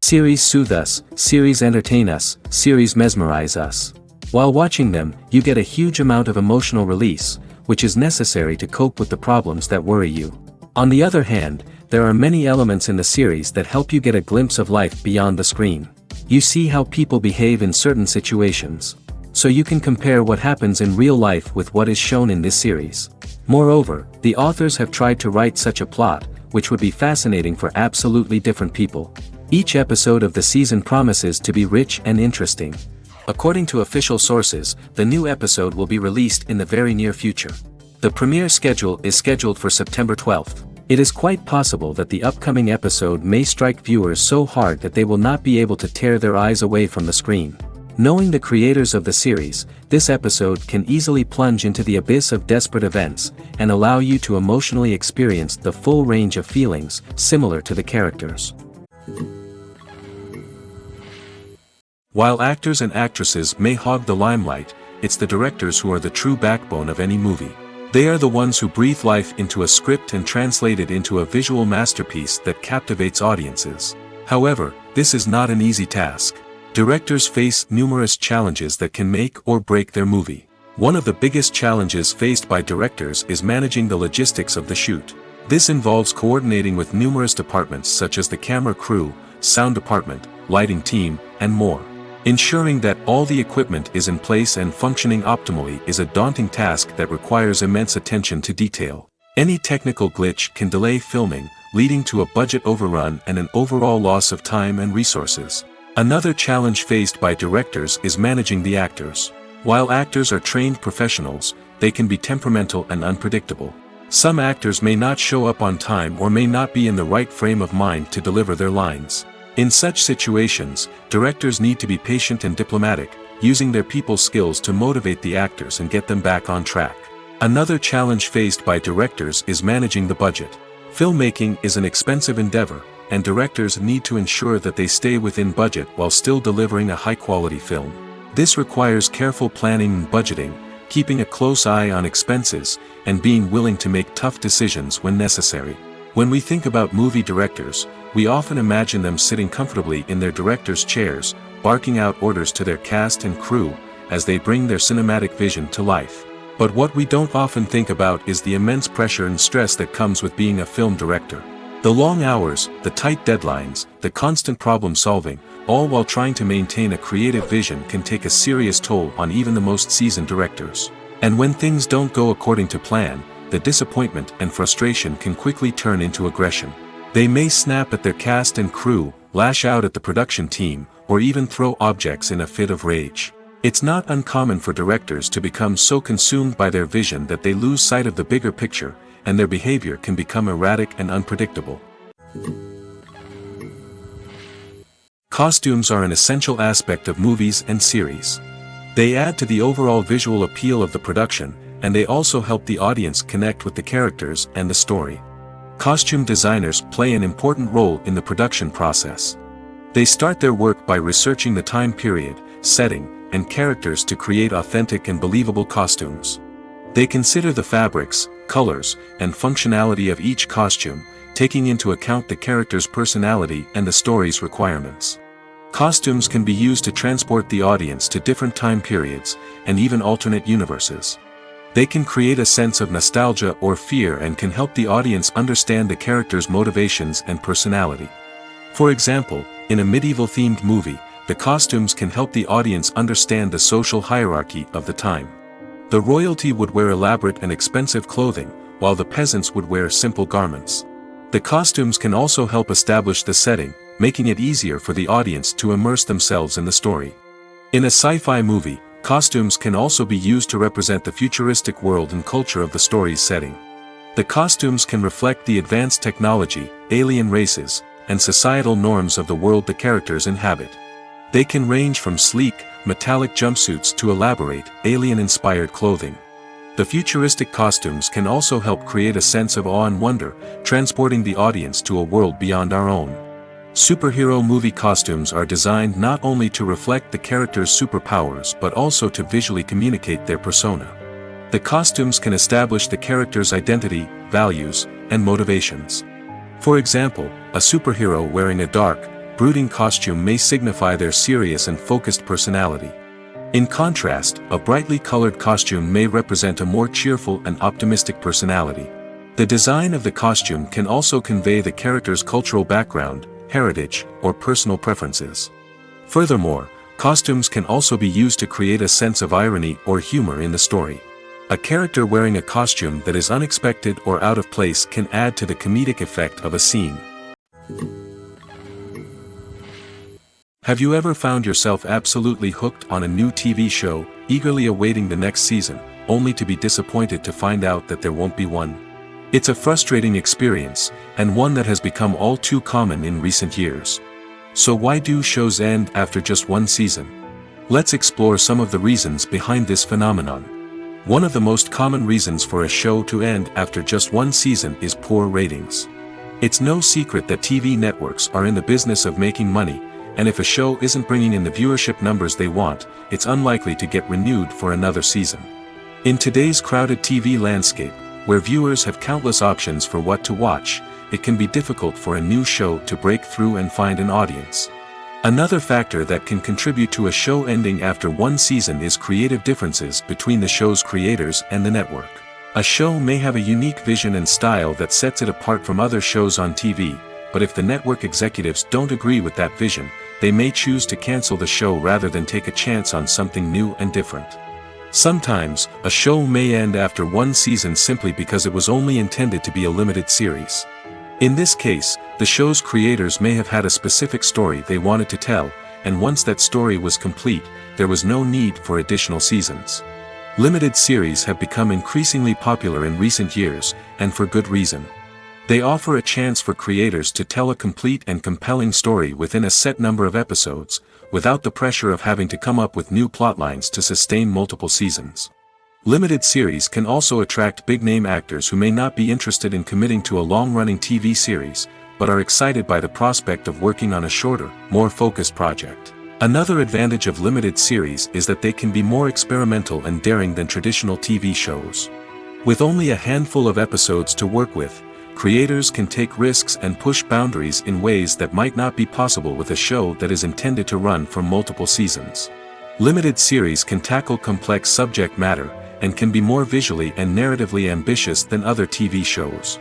Series soothe us, series entertain us, series mesmerize us. While watching them, you get a huge amount of emotional release, which is necessary to cope with the problems that worry you. On the other hand, there are many elements in the series that help you get a glimpse of life beyond the screen. You see how people behave in certain situations. So you can compare what happens in real life with what is shown in this series. Moreover, the authors have tried to write such a plot, which would be fascinating for absolutely different people. Each episode of the season promises to be rich and interesting. According to official sources, the new episode will be released in the very near future. The premiere schedule is scheduled for September 12th. It is quite possible that the upcoming episode may strike viewers so hard that they will not be able to tear their eyes away from the screen. Knowing the creators of the series, this episode can easily plunge into the abyss of desperate events, and allow you to emotionally experience the full range of feelings, similar to the characters. While actors and actresses may hog the limelight, it's the directors who are the true backbone of any movie. They are the ones who breathe life into a script and translate it into a visual masterpiece that captivates audiences. However, this is not an easy task. Directors face numerous challenges that can make or break their movie. One of the biggest challenges faced by directors is managing the logistics of the shoot. This involves coordinating with numerous departments such as the camera crew, sound department, lighting team, and more. Ensuring that all the equipment is in place and functioning optimally is a daunting task that requires immense attention to detail. Any technical glitch can delay filming, leading to a budget overrun and an overall loss of time and resources. Another challenge faced by directors is managing the actors. While actors are trained professionals, they can be temperamental and unpredictable. Some actors may not show up on time or may not be in the right frame of mind to deliver their lines. In such situations, directors need to be patient and diplomatic, using their people skills to motivate the actors and get them back on track. Another challenge faced by directors is managing the budget. Filmmaking is an expensive endeavor, and directors need to ensure that they stay within budget while still delivering a high-quality film. This requires careful planning and budgeting, keeping a close eye on expenses, and being willing to make tough decisions when necessary. When we think about movie directors, we often imagine them sitting comfortably in their director's chairs, barking out orders to their cast and crew, as they bring their cinematic vision to life. But what we don't often think about is the immense pressure and stress that comes with being a film director. The long hours, the tight deadlines, the constant problem solving, all while trying to maintain a creative vision can take a serious toll on even the most seasoned directors. And when things don't go according to plan, the disappointment and frustration can quickly turn into aggression. They may snap at their cast and crew, lash out at the production team, or even throw objects in a fit of rage. It's not uncommon for directors to become so consumed by their vision that they lose sight of the bigger picture, and their behavior can become erratic and unpredictable. Costumes are an essential aspect of movies and series. They add to the overall visual appeal of the production, and they also help the audience connect with the characters and the story. Costume designers play an important role in the production process. They start their work by researching the time period, setting, and characters to create authentic and believable costumes. They consider the fabrics, colors, and functionality of each costume, taking into account the character's personality and the story's requirements. Costumes can be used to transport the audience to different time periods, and even alternate universes. They can create a sense of nostalgia or fear and can help the audience understand the character's motivations and personality. For example, in a medieval-themed movie, the costumes can help the audience understand the social hierarchy of the time. The royalty would wear elaborate and expensive clothing, while the peasants would wear simple garments. The costumes can also help establish the setting, making it easier for the audience to immerse themselves in the story. In a sci-fi movie, costumes can also be used to represent the futuristic world and culture of the story's setting. The costumes can reflect the advanced technology, alien races, and societal norms of the world the characters inhabit. They can range from sleek, metallic jumpsuits to elaborate, alien-inspired clothing. The futuristic costumes can also help create a sense of awe and wonder, transporting the audience to a world beyond our own. Superhero movie costumes are designed not only to reflect the character's superpowers but also to visually communicate their persona. The costumes can establish the character's identity, values, and motivations. For example, a superhero wearing a dark, brooding costume may signify their serious and focused personality. In contrast, a brightly colored costume may represent a more cheerful and optimistic personality. The design of the costume can also convey the character's cultural background, heritage, or personal preferences. Furthermore, costumes can also be used to create a sense of irony or humor in the story. A character wearing a costume that is unexpected or out of place can add to the comedic effect of a scene. Have you ever found yourself absolutely hooked on a new TV show, eagerly awaiting the next season, only to be disappointed to find out that there won't be one? It's a frustrating experience, and one that has become all too common in recent years. So why do shows end after just one season? Let's explore some of the reasons behind this phenomenon. One of the most common reasons for a show to end after just one season is poor ratings. It's no secret that TV networks are in the business of making money, and if a show isn't bringing in the viewership numbers they want, it's unlikely to get renewed for another season. In today's crowded TV landscape, where viewers have countless options for what to watch, it can be difficult for a new show to break through and find an audience. Another factor that can contribute to a show ending after one season is creative differences between the show's creators and the network. A show may have a unique vision and style that sets it apart from other shows on TV, but if the network executives don't agree with that vision, they may choose to cancel the show rather than take a chance on something new and different. Sometimes, a show may end after one season simply because it was only intended to be a limited series. In this case, the show's creators may have had a specific story they wanted to tell, and once that story was complete, there was no need for additional seasons. Limited series have become increasingly popular in recent years, and for good reason. They offer a chance for creators to tell a complete and compelling story within a set number of episodes, without the pressure of having to come up with new plotlines to sustain multiple seasons. Limited series can also attract big-name actors who may not be interested in committing to a long-running TV series, but are excited by the prospect of working on a shorter, more focused project. Another advantage of limited series is that they can be more experimental and daring than traditional TV shows. With only a handful of episodes to work with, creators can take risks and push boundaries in ways that might not be possible with a show that is intended to run for multiple seasons. Limited series can tackle complex subject matter, and can be more visually and narratively ambitious than other TV shows.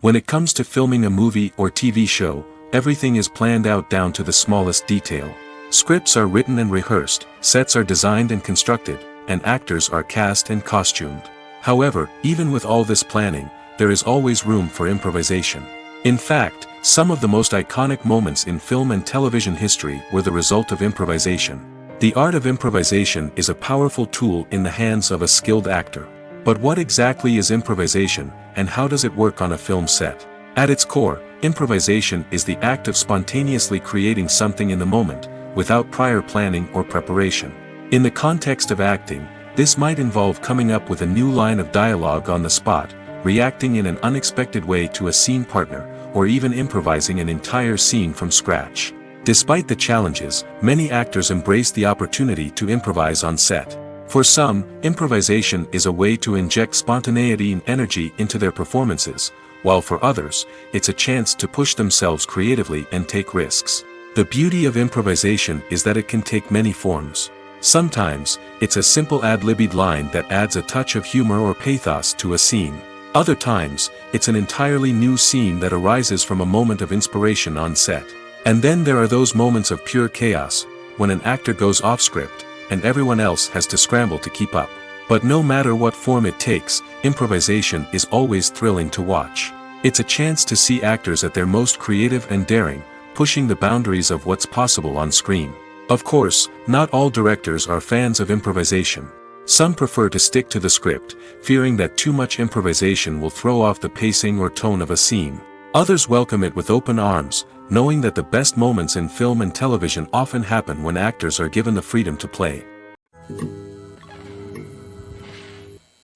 When it comes to filming a movie or TV show, everything is planned out down to the smallest detail. Scripts are written and rehearsed, sets are designed and constructed, and actors are cast and costumed. However, even with all this planning, there is always room for improvisation. In fact, some of the most iconic moments in film and television history were the result of improvisation. The art of improvisation is a powerful tool in the hands of a skilled actor. But what exactly is improvisation, and how does it work on a film set? At its core, improvisation is the act of spontaneously creating something in the moment, without prior planning or preparation. In the context of acting, this might involve coming up with a new line of dialogue on the spot, reacting in an unexpected way to a scene partner, or even improvising an entire scene from scratch. Despite the challenges, many actors embrace the opportunity to improvise on set. For some, improvisation is a way to inject spontaneity and energy into their performances, while for others, it's a chance to push themselves creatively and take risks. The beauty of improvisation is that it can take many forms. Sometimes, it's a simple ad-libbed line that adds a touch of humor or pathos to a scene. Other times, it's an entirely new scene that arises from a moment of inspiration on set. And then there are those moments of pure chaos, when an actor goes off script, and everyone else has to scramble to keep up. But no matter what form it takes, improvisation is always thrilling to watch. It's a chance to see actors at their most creative and daring, pushing the boundaries of what's possible on screen. Of course, not all directors are fans of improvisation. Some prefer to stick to the script, fearing that too much improvisation will throw off the pacing or tone of a scene. Others welcome it with open arms, knowing that the best moments in film and television often happen when actors are given the freedom to play.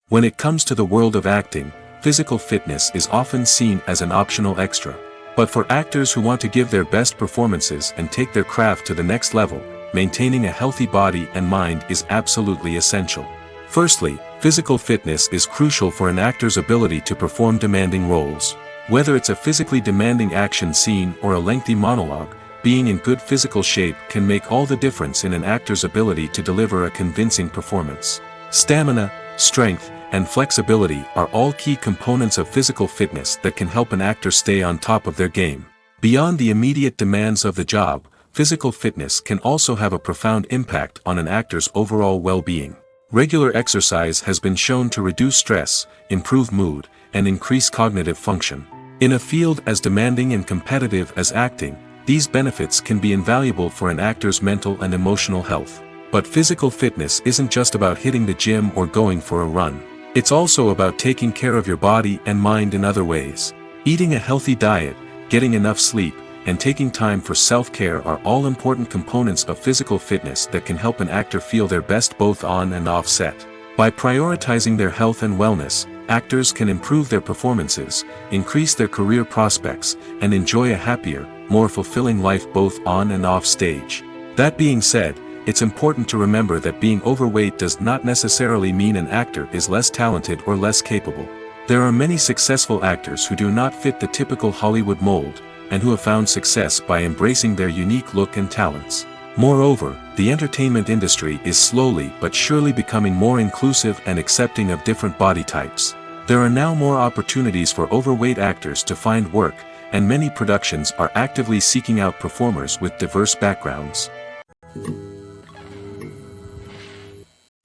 When it comes to the world of acting, physical fitness is often seen as an optional extra. But for actors who want to give their best performances and take their craft to the next level, maintaining a healthy body and mind is absolutely essential. Firstly, physical fitness is crucial for an actor's ability to perform demanding roles. Whether it's a physically demanding action scene or a lengthy monologue, being in good physical shape can make all the difference in an actor's ability to deliver a convincing performance. Stamina, strength, and flexibility are all key components of physical fitness that can help an actor stay on top of their game. Beyond the immediate demands of the job, physical fitness can also have a profound impact on an actor's overall well-being. Regular exercise has been shown to reduce stress, improve mood, and increase cognitive function. In a field as demanding and competitive as acting, these benefits can be invaluable for an actor's mental and emotional health. But physical fitness isn't just about hitting the gym or going for a run. It's also about taking care of your body and mind in other ways. Eating a healthy diet, getting enough sleep, and taking time for self-care are all important components of physical fitness that can help an actor feel their best both on and off set. By prioritizing their health and wellness, actors can improve their performances, increase their career prospects, and enjoy a happier, more fulfilling life both on and off stage. That being said, it's important to remember that being overweight does not necessarily mean an actor is less talented or less capable. There are many successful actors who do not fit the typical Hollywood mold, and who have found success by embracing their unique look and talents. Moreover, the entertainment industry is slowly but surely becoming more inclusive and accepting of different body types. There are now more opportunities for overweight actors to find work, and many productions are actively seeking out performers with diverse backgrounds.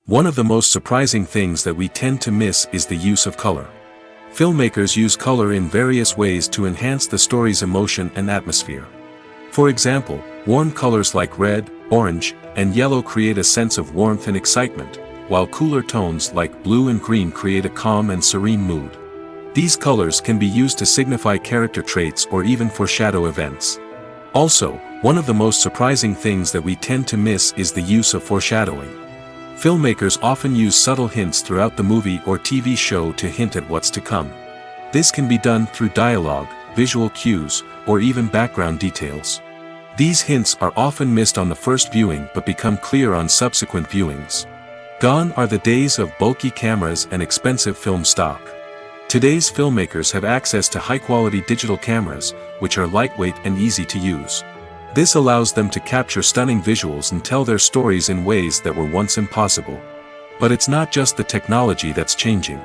One of the most surprising things that we tend to miss is the use of color. Filmmakers use color in various ways to enhance the story's emotion and atmosphere. For example, warm colors like red, orange, and yellow create a sense of warmth and excitement, while cooler tones like blue and green create a calm and serene mood. These colors can be used to signify character traits or even foreshadow events. Also, one of the most surprising things that we tend to miss is the use of foreshadowing. Filmmakers often use subtle hints throughout the movie or TV show to hint at what's to come. This can be done through dialogue, visual cues, or even background details. These hints are often missed on the first viewing but become clear on subsequent viewings. Gone are the days of bulky cameras and expensive film stock. Today's filmmakers have access to high-quality digital cameras, which are lightweight and easy to use. This allows them to capture stunning visuals and tell their stories in ways that were once impossible. But it's not just the technology that's changing.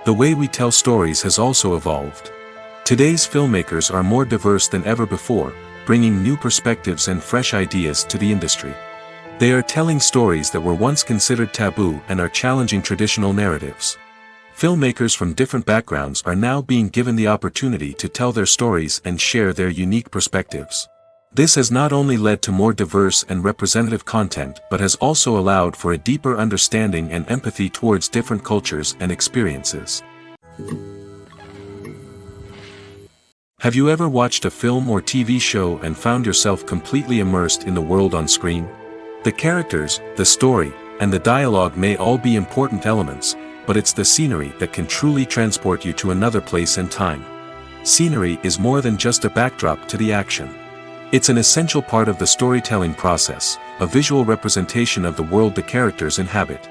The way we tell stories has also evolved. Today's filmmakers are more diverse than ever before, bringing new perspectives and fresh ideas to the industry. They are telling stories that were once considered taboo and are challenging traditional narratives. Filmmakers from different backgrounds are now being given the opportunity to tell their stories and share their unique perspectives. This has not only led to more diverse and representative content but has also allowed for a deeper understanding and empathy towards different cultures and experiences. Have you ever watched a film or TV show and found yourself completely immersed in the world on screen? The characters, the story, and the dialogue may all be important elements, but it's the scenery that can truly transport you to another place and time. Scenery is more than just a backdrop to the action. It's an essential part of the storytelling process, a visual representation of the world the characters inhabit.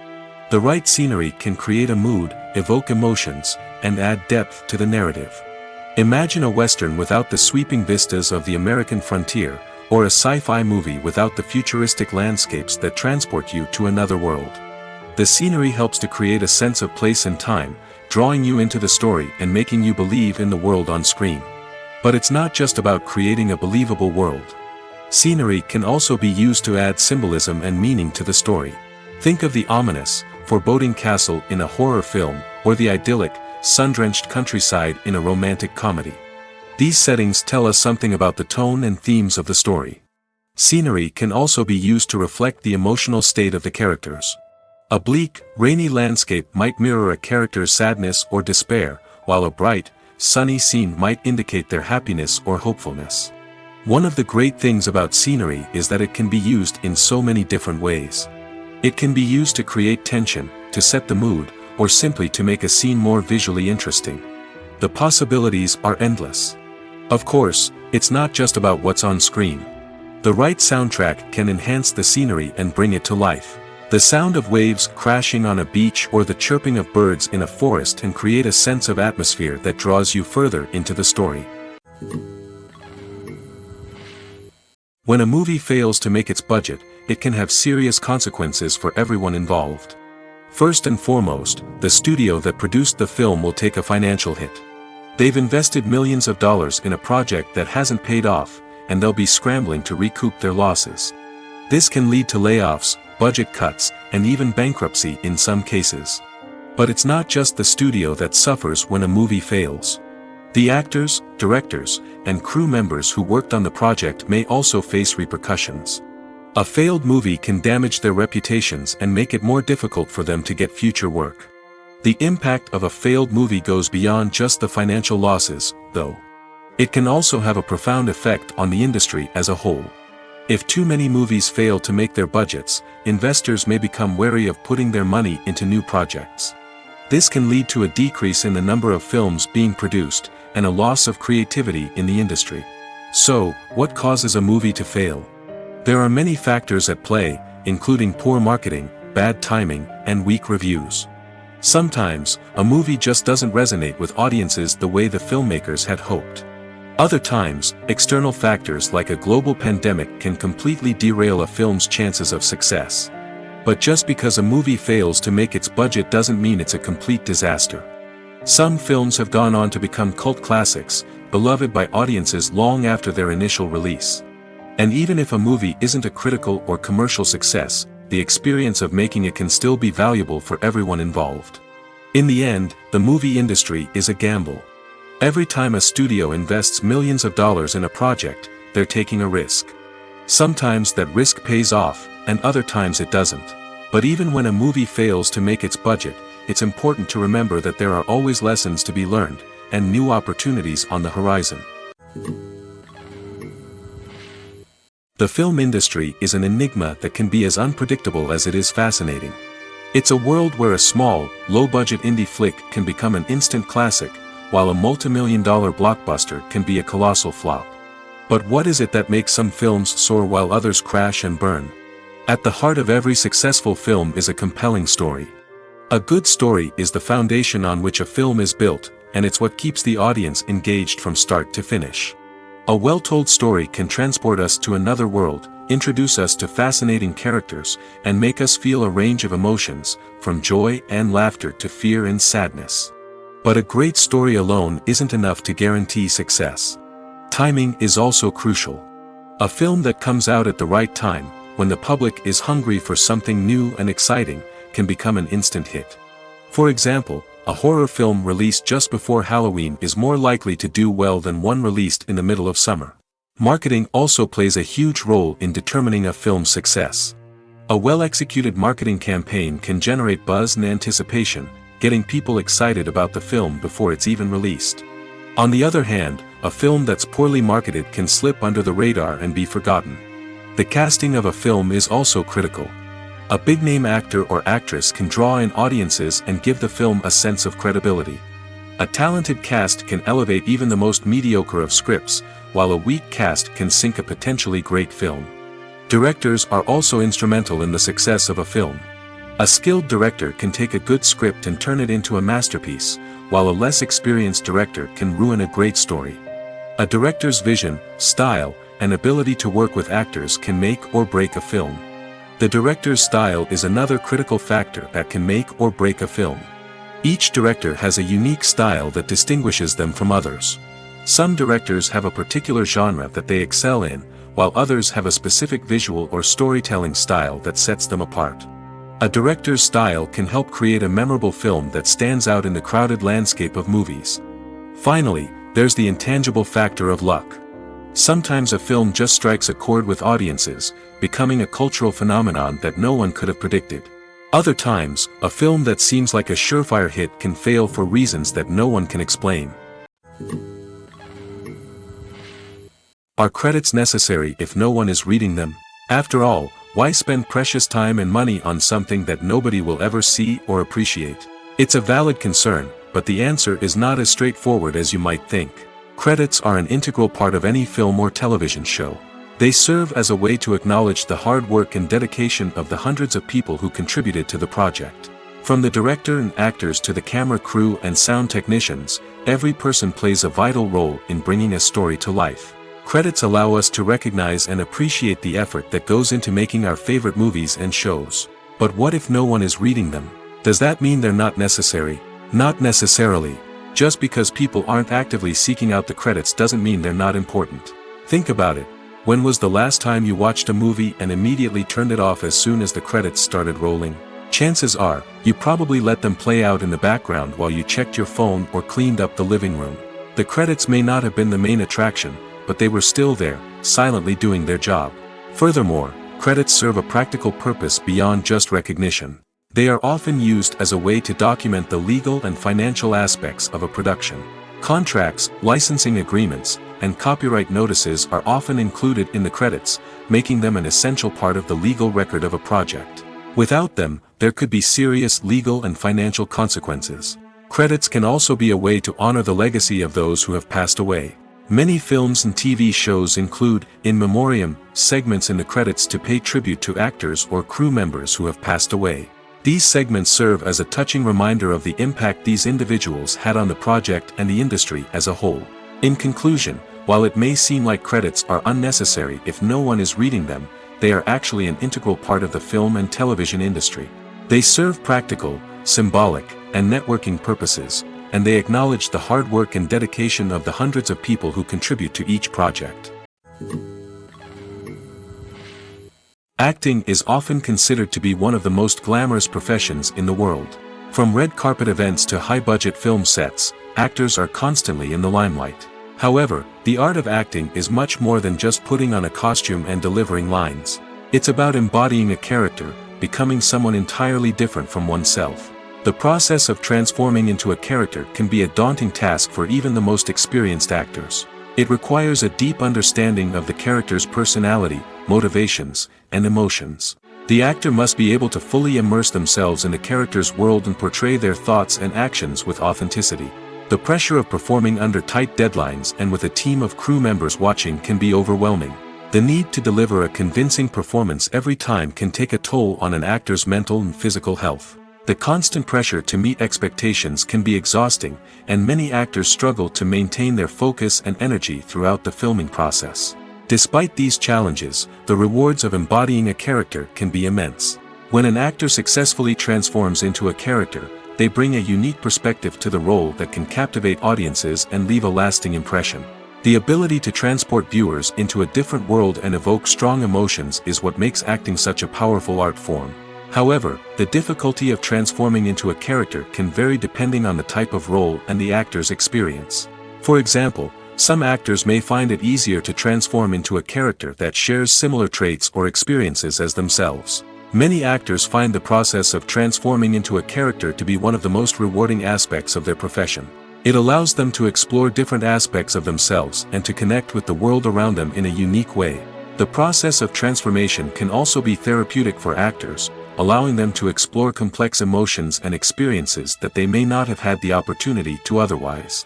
The right scenery can create a mood, evoke emotions, and add depth to the narrative. Imagine a Western without the sweeping vistas of the American frontier, or a sci-fi movie without the futuristic landscapes that transport you to another world. The scenery helps to create a sense of place and time, drawing you into the story and making you believe in the world on screen. But it's not just about creating a believable world. Scenery can also be used to add symbolism and meaning to the story. Think of the ominous, foreboding castle in a horror film, or the idyllic, sun-drenched countryside in a romantic comedy. These settings tell us something about the tone and themes of the story. Scenery can also be used to reflect the emotional state of the characters. A bleak, rainy landscape might mirror a character's sadness or despair, while a bright, sunny scene might indicate their happiness or hopefulness. One of the great things about scenery is that it can be used in so many different ways. It can be used to create tension, to set the mood, or simply to make a scene more visually interesting. The possibilities are endless. Of course, it's not just about what's on screen. The right soundtrack can enhance the scenery and bring it to life. The sound of waves crashing on a beach or the chirping of birds in a forest can create a sense of atmosphere that draws you further into the story. When a movie fails to make its budget, it can have serious consequences for everyone involved. First and foremost, the studio that produced the film will take a financial hit. They've invested millions of dollars in a project that hasn't paid off, and they'll be scrambling to recoup their losses. This can lead to layoffs, budget cuts, and even bankruptcy in some cases. But it's not just the studio that suffers when a movie fails. The actors, directors, and crew members who worked on the project may also face repercussions. A failed movie can damage their reputations and make it more difficult for them to get future work. The impact of a failed movie goes beyond just the financial losses, though. It can also have a profound effect on the industry as a whole. If too many movies fail to make their budgets, investors may become wary of putting their money into new projects. This can lead to a decrease in the number of films being produced, and a loss of creativity in the industry. So, what causes a movie to fail? There are many factors at play, including poor marketing, bad timing, and weak reviews. Sometimes, a movie just doesn't resonate with audiences the way the filmmakers had hoped. Other times, external factors like a global pandemic can completely derail a film's chances of success. But just because a movie fails to make its budget doesn't mean it's a complete disaster. Some films have gone on to become cult classics, beloved by audiences long after their initial release. And even if a movie isn't a critical or commercial success, the experience of making it can still be valuable for everyone involved. In the end, the movie industry is a gamble. Every time a studio invests millions of dollars in a project, they're taking a risk. Sometimes that risk pays off, and other times it doesn't. But even when a movie fails to make its budget, it's important to remember that there are always lessons to be learned, and new opportunities on the horizon. The film industry is an enigma that can be as unpredictable as it is fascinating. It's a world where a small, low-budget indie flick can become an instant classic, while a multi-million-dollar blockbuster can be a colossal flop. But what is it that makes some films soar while others crash and burn? At the heart of every successful film is a compelling story. A good story is the foundation on which a film is built, and it's what keeps the audience engaged from start to finish. A well-told story can transport us to another world, introduce us to fascinating characters, and make us feel a range of emotions, from joy and laughter to fear and sadness. But a great story alone isn't enough to guarantee success. Timing is also crucial. A film that comes out at the right time, when the public is hungry for something new and exciting, can become an instant hit. For example, a horror film released just before Halloween is more likely to do well than one released in the middle of summer. Marketing also plays a huge role in determining a film's success. A well-executed marketing campaign can generate buzz and anticipation, getting people excited about the film before it's even released. On the other hand, a film that's poorly marketed can slip under the radar and be forgotten. The casting of a film is also critical. A big-name actor or actress can draw in audiences and give the film a sense of credibility. A talented cast can elevate even the most mediocre of scripts, while a weak cast can sink a potentially great film. Directors are also instrumental in the success of a film. A skilled director can take a good script and turn it into a masterpiece, while a less experienced director can ruin a great story. A director's vision, style, and ability to work with actors can make or break a film. The director's style is another critical factor that can make or break a film. Each director has a unique style that distinguishes them from others. Some directors have a particular genre that they excel in, while others have a specific visual or storytelling style that sets them apart. A director's style can help create a memorable film that stands out in the crowded landscape of movies. Finally, there's the intangible factor of luck. Sometimes a film just strikes a chord with audiences, becoming a cultural phenomenon that no one could have predicted. Other times, a film that seems like a surefire hit can fail for reasons that no one can explain. Are credits necessary if no one is reading them? After all, why spend precious time and money on something that nobody will ever see or appreciate? It's a valid concern, but the answer is not as straightforward as you might think. Credits are an integral part of any film or television show. They serve as a way to acknowledge the hard work and dedication of the hundreds of people who contributed to the project. From the director and actors to the camera crew and sound technicians, every person plays a vital role in bringing a story to life. Credits allow us to recognize and appreciate the effort that goes into making our favorite movies and shows. But what if no one is reading them? Does that mean they're not necessary? Not necessarily. Just because people aren't actively seeking out the credits doesn't mean they're not important. Think about it. When was the last time you watched a movie and immediately turned it off as soon as the credits started rolling? Chances are, you probably let them play out in the background while you checked your phone or cleaned up the living room. The credits may not have been the main attraction, but they were still there, silently doing their job. Furthermore, credits serve a practical purpose beyond just recognition. They are often used as a way to document the legal and financial aspects of a production. Contracts, licensing agreements, and copyright notices are often included in the credits, making them an essential part of the legal record of a project. Without them, there could be serious legal and financial consequences. Credits can also be a way to honor the legacy of those who have passed away. Many films and TV shows include, in memoriam, segments in the credits to pay tribute to actors or crew members who have passed away. These segments serve as a touching reminder of the impact these individuals had on the project and the industry as a whole. In conclusion, while it may seem like credits are unnecessary if no one is reading them, they are actually an integral part of the film and television industry. They serve practical, symbolic, and networking purposes, and they acknowledge the hard work and dedication of the hundreds of people who contribute to each project. Acting is often considered to be one of the most glamorous professions in the world. From red carpet events to high-budget film sets, actors are constantly in the limelight. However, the art of acting is much more than just putting on a costume and delivering lines. It's about embodying a character, becoming someone entirely different from oneself. The process of transforming into a character can be a daunting task for even the most experienced actors. It requires a deep understanding of the character's personality, motivations, and emotions. The actor must be able to fully immerse themselves in the character's world and portray their thoughts and actions with authenticity. The pressure of performing under tight deadlines and with a team of crew members watching can be overwhelming. The need to deliver a convincing performance every time can take a toll on an actor's mental and physical health. The constant pressure to meet expectations can be exhausting, and many actors struggle to maintain their focus and energy throughout the filming process. Despite these challenges, the rewards of embodying a character can be immense. When an actor successfully transforms into a character, they bring a unique perspective to the role that can captivate audiences and leave a lasting impression. The ability to transport viewers into a different world and evoke strong emotions is what makes acting such a powerful art form. However, the difficulty of transforming into a character can vary depending on the type of role and the actor's experience. For example, some actors may find it easier to transform into a character that shares similar traits or experiences as themselves. Many actors find the process of transforming into a character to be one of the most rewarding aspects of their profession. It allows them to explore different aspects of themselves and to connect with the world around them in a unique way. The process of transformation can also be therapeutic for actors, allowing them to explore complex emotions and experiences that they may not have had the opportunity to otherwise.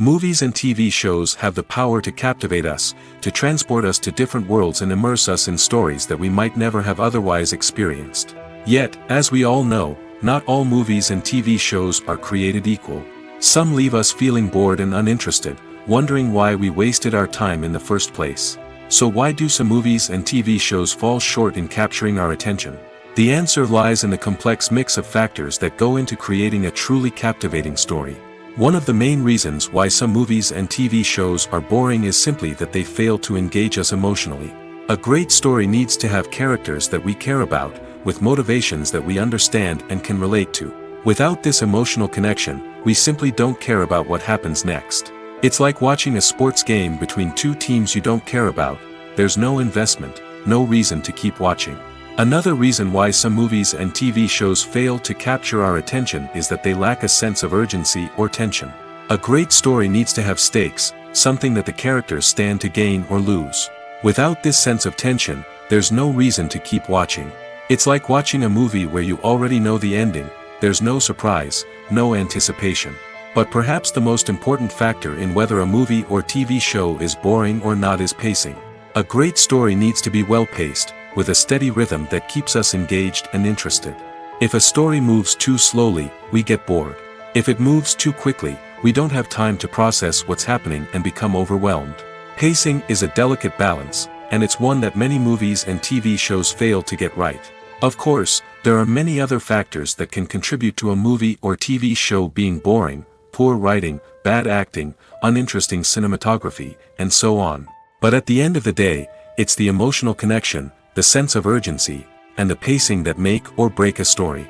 Movies and TV shows have the power to captivate us, to transport us to different worlds and immerse us in stories that we might never have otherwise experienced. Yet, as we all know, not all movies and TV shows are created equal. Some leave us feeling bored and uninterested, wondering why we wasted our time in the first place. So why do some movies and TV shows fall short in capturing our attention? The answer lies in the complex mix of factors that go into creating a truly captivating story. One of the main reasons why some movies and TV shows are boring is simply that they fail to engage us emotionally. A great story needs to have characters that we care about, with motivations that we understand and can relate to. Without this emotional connection, we simply don't care about what happens next. It's like watching a sports game between two teams you don't care about. There's no investment, no reason to keep watching. Another reason why some movies and TV shows fail to capture our attention is that they lack a sense of urgency or tension. A great story needs to have stakes, something that the characters stand to gain or lose. Without this sense of tension, there's no reason to keep watching. It's like watching a movie where you already know the ending. There's no surprise, no anticipation. But perhaps the most important factor in whether a movie or TV show is boring or not is pacing. A great story needs to be well paced, with a steady rhythm that keeps us engaged and interested. If a story moves too slowly, we get bored. If it moves too quickly, we don't have time to process what's happening and become overwhelmed. Pacing is a delicate balance, and it's one that many movies and TV shows fail to get right. Of course, there are many other factors that can contribute to a movie or TV show being boring: poor writing, bad acting, uninteresting cinematography, and so on. But at the end of the day, it's the emotional connection, the sense of urgency, and the pacing that make or break a story.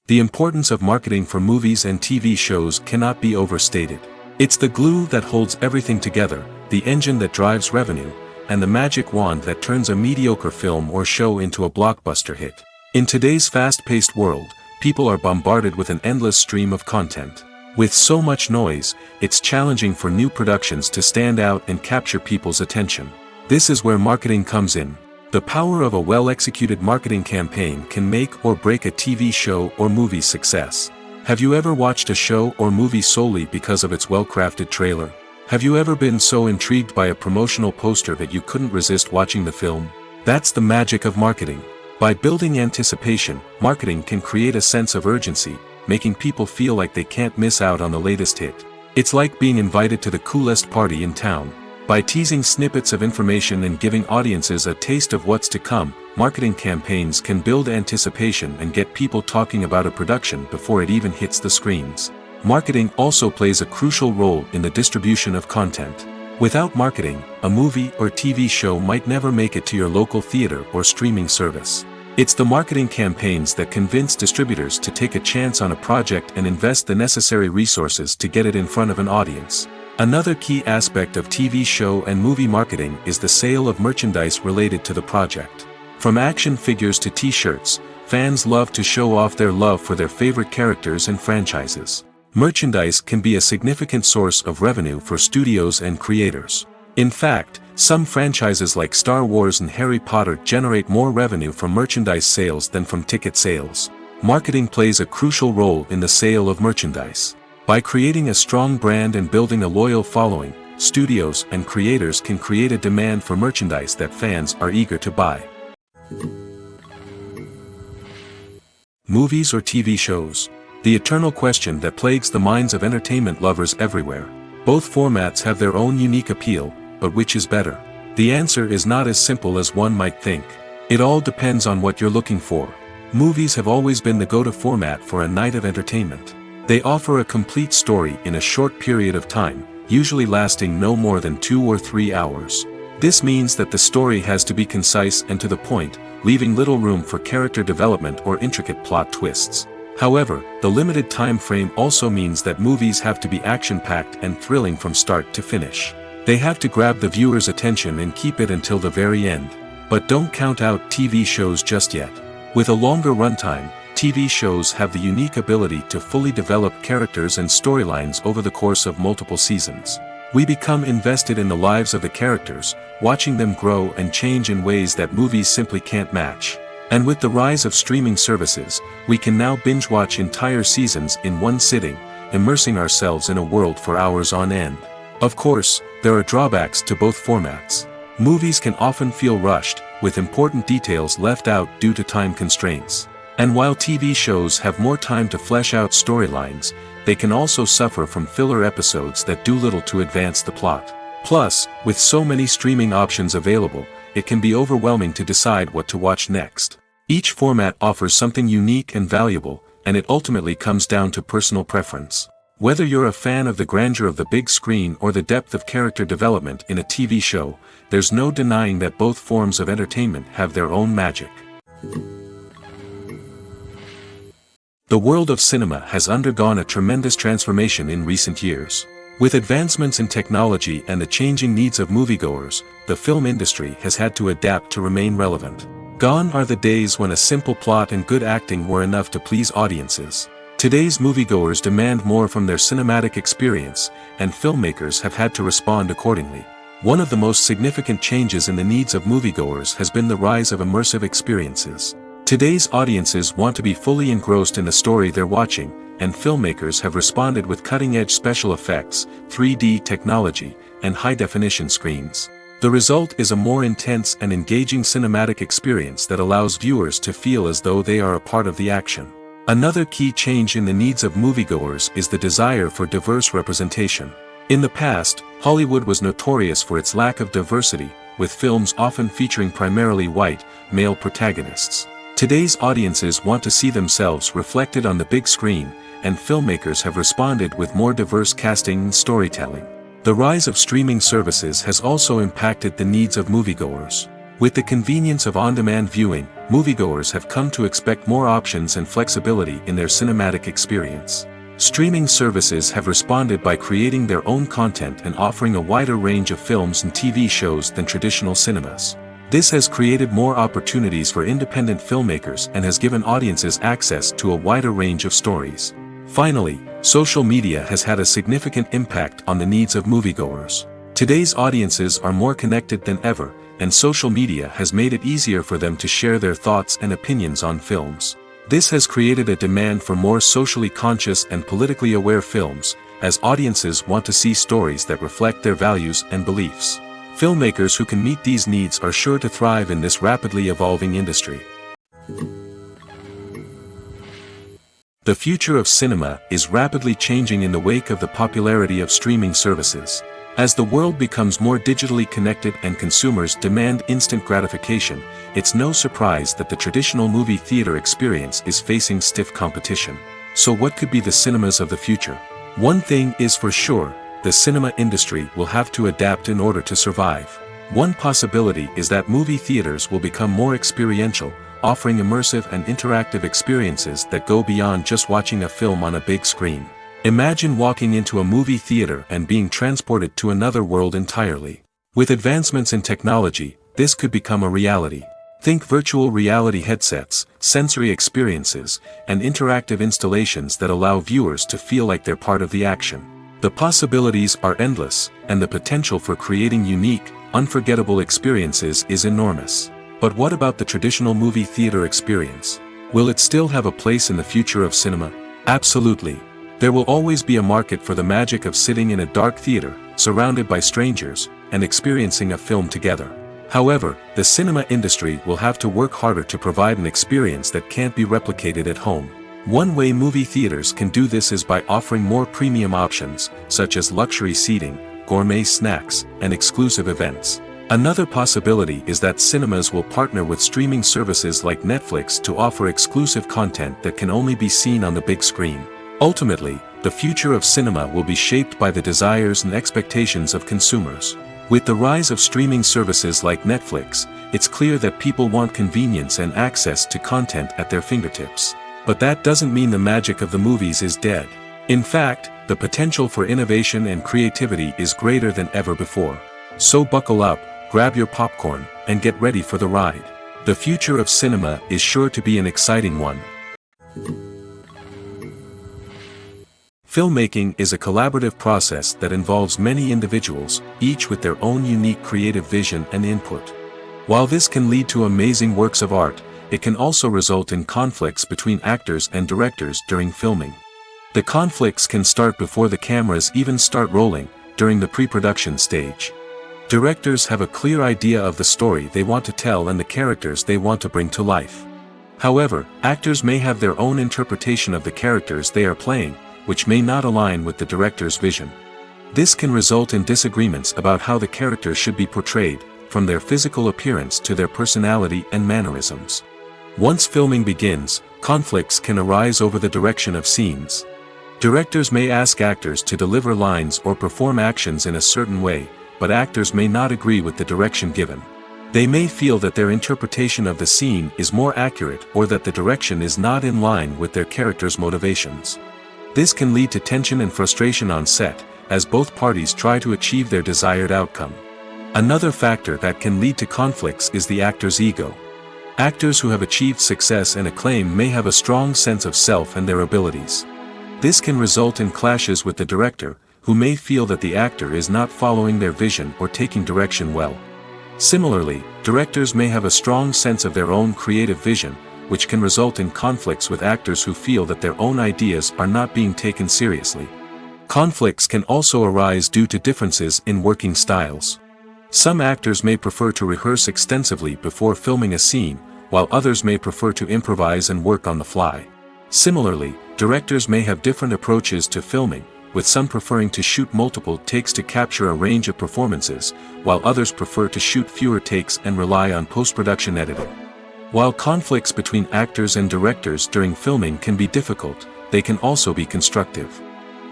The importance of marketing for movies and TV shows cannot be overstated. It's the glue that holds everything together, the engine that drives revenue, and the magic wand that turns a mediocre film or show into a blockbuster hit. In today's fast-paced world, people are bombarded with an endless stream of content. With so much noise, it's challenging for new productions to stand out and capture people's attention. This is where marketing comes in. The power of a well-executed marketing campaign can make or break a TV show or movie's success. Have you ever watched a show or movie solely because of its well-crafted trailer? Have you ever been so intrigued by a promotional poster that you couldn't resist watching the film? That's the magic of marketing. By building anticipation, marketing can create a sense of urgency, making people feel like they can't miss out on the latest hit. It's like being invited to the coolest party in town. By teasing snippets of information and giving audiences a taste of what's to come, marketing campaigns can build anticipation and get people talking about a production before it even hits the screens. Marketing also plays a crucial role in the distribution of content. Without marketing, a movie or TV show might never make it to your local theater or streaming service. It's the marketing campaigns that convince distributors to take a chance on a project and invest the necessary resources to get it in front of an audience. Another key aspect of TV show and movie marketing is the sale of merchandise related to the project. From action figures to t-shirts, fans love to show off their love for their favorite characters and franchises. Merchandise can be a significant source of revenue for studios and creators. In fact, some franchises like Star Wars and Harry Potter generate more revenue from merchandise sales than from ticket sales. Marketing plays a crucial role in the sale of merchandise. By creating a strong brand and building a loyal following, studios and creators can create a demand for merchandise that fans are eager to buy. Movies or TV shows? The eternal question that plagues the minds of entertainment lovers everywhere. Both formats have their own unique appeal, but which is better? The answer is not as simple as one might think. It all depends on what you're looking for. Movies have always been the go-to format for a night of entertainment. They offer a complete story in a short period of time, usually lasting no more than 2 or 3 hours. This means that the story has to be concise and to the point, leaving little room for character development or intricate plot twists. However, the limited time frame also means that movies have to be action-packed and thrilling from start to finish. They have to grab the viewer's attention and keep it until the very end. But don't count out TV shows just yet. With a longer runtime, TV shows have the unique ability to fully develop characters and storylines over the course of multiple seasons. We become invested in the lives of the characters, watching them grow and change in ways that movies simply can't match. And with the rise of streaming services, we can now binge-watch entire seasons in one sitting, immersing ourselves in a world for hours on end. Of course, there are drawbacks to both formats. Movies can often feel rushed, with important details left out due to time constraints. And while TV shows have more time to flesh out storylines, they can also suffer from filler episodes that do little to advance the plot. Plus, with so many streaming options available, it can be overwhelming to decide what to watch next. Each format offers something unique and valuable, and it ultimately comes down to personal preference. Whether you're a fan of the grandeur of the big screen or the depth of character development in a TV show, there's no denying that both forms of entertainment have their own magic. The world of cinema has undergone a tremendous transformation in recent years. With advancements in technology and the changing needs of moviegoers, the film industry has had to adapt to remain relevant. Gone are the days when a simple plot and good acting were enough to please audiences. Today's moviegoers demand more from their cinematic experience, and filmmakers have had to respond accordingly. One of the most significant changes in the needs of moviegoers has been the rise of immersive experiences. Today's audiences want to be fully engrossed in the story they're watching, and filmmakers have responded with cutting-edge special effects, 3D technology, and high-definition screens. The result is a more intense and engaging cinematic experience that allows viewers to feel as though they are a part of the action. Another key change in the needs of moviegoers is the desire for diverse representation. In the past, Hollywood was notorious for its lack of diversity, with films often featuring primarily white, male protagonists. Today's audiences want to see themselves reflected on the big screen, and filmmakers have responded with more diverse casting and storytelling. The rise of streaming services has also impacted the needs of moviegoers. With the convenience of on-demand viewing, moviegoers have come to expect more options and flexibility in their cinematic experience. Streaming services have responded by creating their own content and offering a wider range of films and TV shows than traditional cinemas. This has created more opportunities for independent filmmakers and has given audiences access to a wider range of stories. Finally, social media has had a significant impact on the needs of moviegoers. Today's audiences are more connected than ever, and social media has made it easier for them to share their thoughts and opinions on films. This has created a demand for more socially conscious and politically aware films, as audiences want to see stories that reflect their values and beliefs. Filmmakers who can meet these needs are sure to thrive in this rapidly evolving industry. The future of cinema is rapidly changing in the wake of the popularity of streaming services. As the world becomes more digitally connected and consumers demand instant gratification, it's no surprise that the traditional movie theater experience is facing stiff competition. So what could be the cinemas of the future? One thing is for sure, the cinema industry will have to adapt in order to survive. One possibility is that movie theaters will become more experiential, offering immersive and interactive experiences that go beyond just watching a film on a big screen. Imagine walking into a movie theater and being transported to another world entirely. With advancements in technology, this could become a reality. Think virtual reality headsets, sensory experiences, and interactive installations that allow viewers to feel like they're part of the action. The possibilities are endless, and the potential for creating unique, unforgettable experiences is enormous. But what about the traditional movie theater experience? Will it still have a place in the future of cinema? Absolutely. There will always be a market for the magic of sitting in a dark theater, surrounded by strangers, and experiencing a film together. However, the cinema industry will have to work harder to provide an experience that can't be replicated at home. One way movie theaters can do this is by offering more premium options, such as luxury seating, gourmet snacks, and exclusive events. Another possibility is that cinemas will partner with streaming services like Netflix to offer exclusive content that can only be seen on the big screen. Ultimately, the future of cinema will be shaped by the desires and expectations of consumers. With the rise of streaming services like Netflix, it's clear that people want convenience and access to content at their fingertips. But that doesn't mean the magic of the movies is dead. In fact, the potential for innovation and creativity is greater than ever before. So buckle up, grab your popcorn, and get ready for the ride. The future of cinema is sure to be an exciting one. Filmmaking is a collaborative process that involves many individuals, each with their own unique creative vision and input. While this can lead to amazing works of art, it can also result in conflicts between actors and directors during filming. The conflicts can start before the cameras even start rolling, during the pre-production stage. Directors have a clear idea of the story they want to tell and the characters they want to bring to life. However, actors may have their own interpretation of the characters they are playing, which may not align with the director's vision. This can result in disagreements about how the characters should be portrayed, from their physical appearance to their personality and mannerisms. Once filming begins, conflicts can arise over the direction of scenes. Directors may ask actors to deliver lines or perform actions in a certain way, but actors may not agree with the direction given. They may feel that their interpretation of the scene is more accurate or that the direction is not in line with their character's motivations. This can lead to tension and frustration on set, as both parties try to achieve their desired outcome. Another factor that can lead to conflicts is the actor's ego. Actors who have achieved success and acclaim may have a strong sense of self and their abilities. This can result in clashes with the director, who may feel that the actor is not following their vision or taking direction well. Similarly, directors may have a strong sense of their own creative vision, which can result in conflicts with actors who feel that their own ideas are not being taken seriously. Conflicts can also arise due to differences in working styles. Some actors may prefer to rehearse extensively before filming a scene, while others may prefer to improvise and work on the fly. Similarly, directors may have different approaches to filming, with some preferring to shoot multiple takes to capture a range of performances, while others prefer to shoot fewer takes and rely on post-production editing. While conflicts between actors and directors during filming can be difficult, they can also be constructive.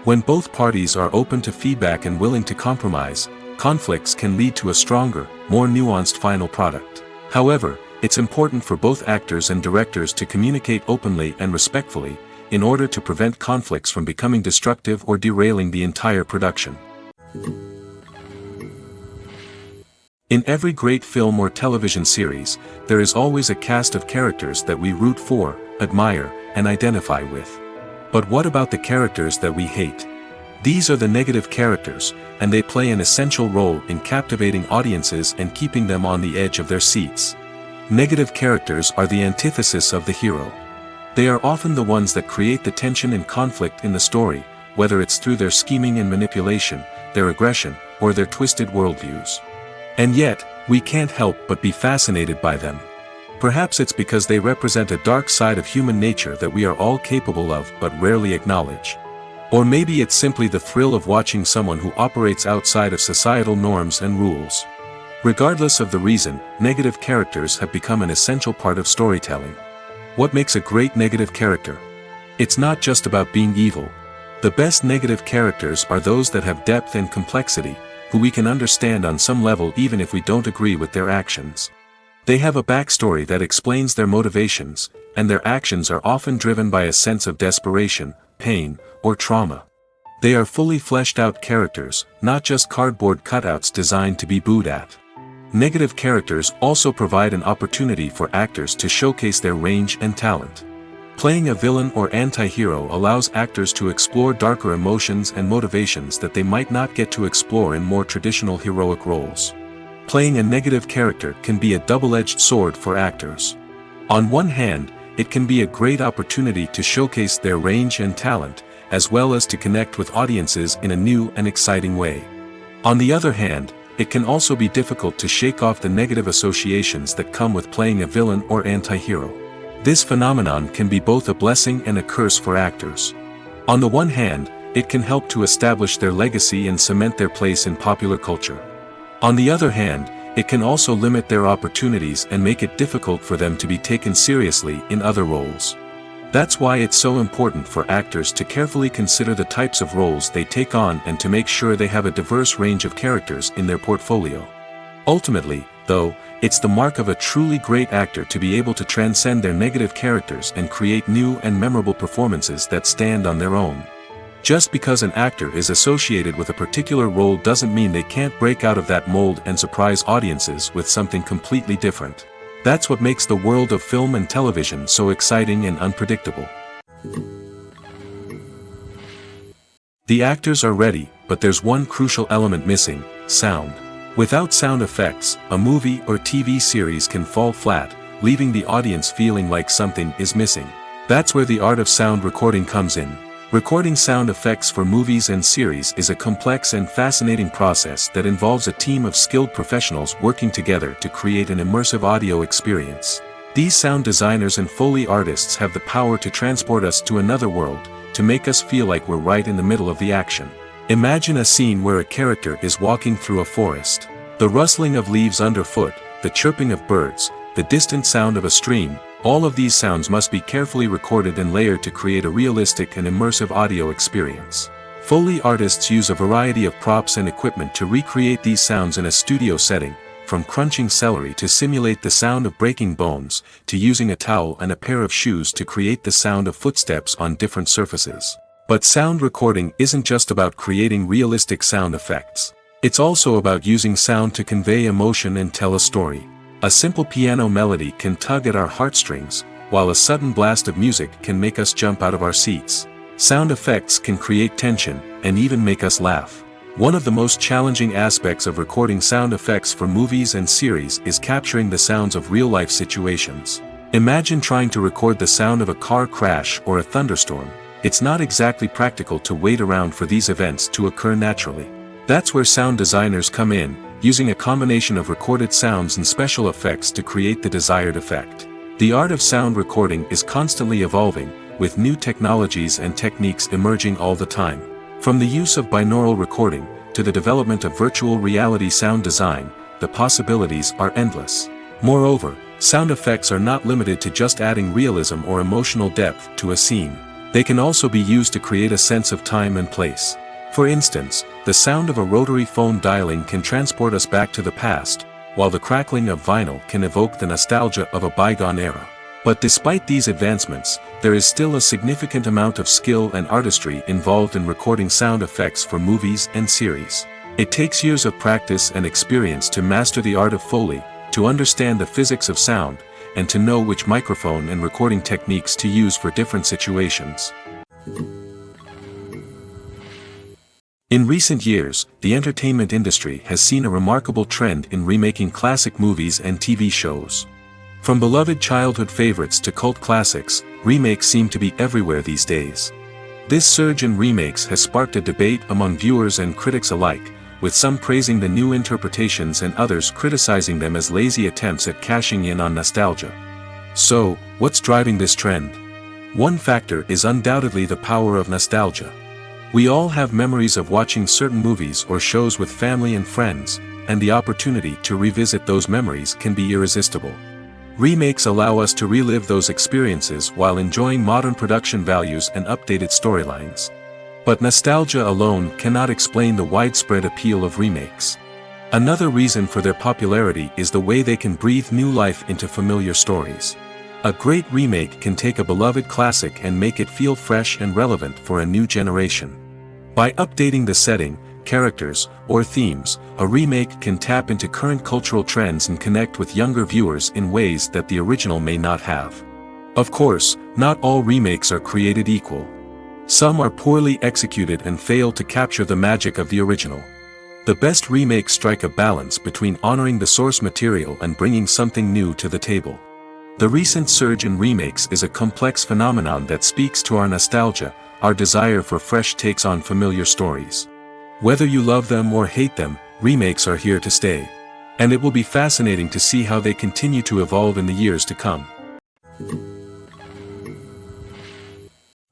When both parties are open to feedback and willing to compromise, conflicts can lead to a stronger, more nuanced final product. However, it's important for both actors and directors to communicate openly and respectfully, in order to prevent conflicts from becoming destructive or derailing the entire production. In every great film or television series, there is always a cast of characters that we root for, admire, and identify with. But what about the characters that we hate? These are the negative characters, and they play an essential role in captivating audiences and keeping them on the edge of their seats. Negative characters are the antithesis of the hero. They are often the ones that create the tension and conflict in the story, whether it's through their scheming and manipulation, their aggression, or their twisted worldviews. And yet, we can't help but be fascinated by them. Perhaps it's because they represent a dark side of human nature that we are all capable of but rarely acknowledge. Or maybe it's simply the thrill of watching someone who operates outside of societal norms and rules. Regardless of the reason, negative characters have become an essential part of storytelling. What makes a great negative character? It's not just about being evil. The best negative characters are those that have depth and complexity, who we can understand on some level even if we don't agree with their actions. They have a backstory that explains their motivations, and their actions are often driven by a sense of desperation, pain, or trauma. They are fully fleshed out characters, not just cardboard cutouts designed to be booed at. Negative characters also provide an opportunity for actors to showcase their range and talent. Playing a villain or anti-hero allows actors to explore darker emotions and motivations that they might not get to explore in more traditional heroic roles. Playing a negative character can be a double-edged sword for actors. On one hand, it can be a great opportunity to showcase their range and talent, as well as to connect with audiences in a new and exciting way. On the other hand, it can also be difficult to shake off the negative associations that come with playing a villain or anti-hero. This phenomenon can be both a blessing and a curse for actors. On the one hand, it can help to establish their legacy and cement their place in popular culture. On the other hand, it can also limit their opportunities and make it difficult for them to be taken seriously in other roles. That's why it's so important for actors to carefully consider the types of roles they take on and to make sure they have a diverse range of characters in their portfolio. Ultimately, though, it's the mark of a truly great actor to be able to transcend their negative characters and create new and memorable performances that stand on their own. Just because an actor is associated with a particular role doesn't mean they can't break out of that mold and surprise audiences with something completely different. That's what makes the world of film and television so exciting and unpredictable. The actors are ready, but there's one crucial element missing: sound. Without sound effects, a movie or TV series can fall flat, leaving the audience feeling like something is missing. That's where the art of sound recording comes in. Recording sound effects for movies and series is a complex and fascinating process that involves a team of skilled professionals working together to create an immersive audio experience. These sound designers and Foley artists have the power to transport us to another world, to make us feel like we're right in the middle of the action. Imagine a scene where a character is walking through a forest. The rustling of leaves underfoot, the chirping of birds, the distant sound of a stream, all of these sounds must be carefully recorded and layered to create a realistic and immersive audio experience. Foley artists use a variety of props and equipment to recreate these sounds in a studio setting, from crunching celery to simulate the sound of breaking bones, to using a towel and a pair of shoes to create the sound of footsteps on different surfaces. But sound recording isn't just about creating realistic sound effects. It's also about using sound to convey emotion and tell a story. A simple piano melody can tug at our heartstrings, while a sudden blast of music can make us jump out of our seats. Sound effects can create tension, and even make us laugh. One of the most challenging aspects of recording sound effects for movies and series is capturing the sounds of real-life situations. Imagine trying to record the sound of a car crash or a thunderstorm. It's not exactly practical to wait around for these events to occur naturally. That's where sound designers come in, using a combination of recorded sounds and special effects to create the desired effect. The art of sound recording is constantly evolving, with new technologies and techniques emerging all the time. From the use of binaural recording, to the development of virtual reality sound design, the possibilities are endless. Moreover, sound effects are not limited to just adding realism or emotional depth to a scene. They can also be used to create a sense of time and place. For instance, the sound of a rotary phone dialing can transport us back to the past, while the crackling of vinyl can evoke the nostalgia of a bygone era. But despite these advancements, there is still a significant amount of skill and artistry involved in recording sound effects for movies and series. It takes years of practice and experience to master the art of Foley, to understand the physics of sound, and to know which microphone and recording techniques to use for different situations. In recent years, the entertainment industry has seen a remarkable trend in remaking classic movies and TV shows. From beloved childhood favorites to cult classics, remakes seem to be everywhere these days. This surge in remakes has sparked a debate among viewers and critics alike, with some praising the new interpretations and others criticizing them as lazy attempts at cashing in on nostalgia. So, what's driving this trend? One factor is undoubtedly the power of nostalgia. We all have memories of watching certain movies or shows with family and friends, and the opportunity to revisit those memories can be irresistible. Remakes allow us to relive those experiences while enjoying modern production values and updated storylines. But nostalgia alone cannot explain the widespread appeal of remakes. Another reason for their popularity is the way they can breathe new life into familiar stories. A great remake can take a beloved classic and make it feel fresh and relevant for a new generation. By updating the setting, characters, or themes, a remake can tap into current cultural trends and connect with younger viewers in ways that the original may not have. Of course, not all remakes are created equal. Some are poorly executed and fail to capture the magic of the original. The best remakes strike a balance between honoring the source material and bringing something new to the table. The recent surge in remakes is a complex phenomenon that speaks to our nostalgia, our desire for fresh takes on familiar stories. Whether you love them or hate them, remakes are here to stay. And it will be fascinating to see how they continue to evolve in the years to come.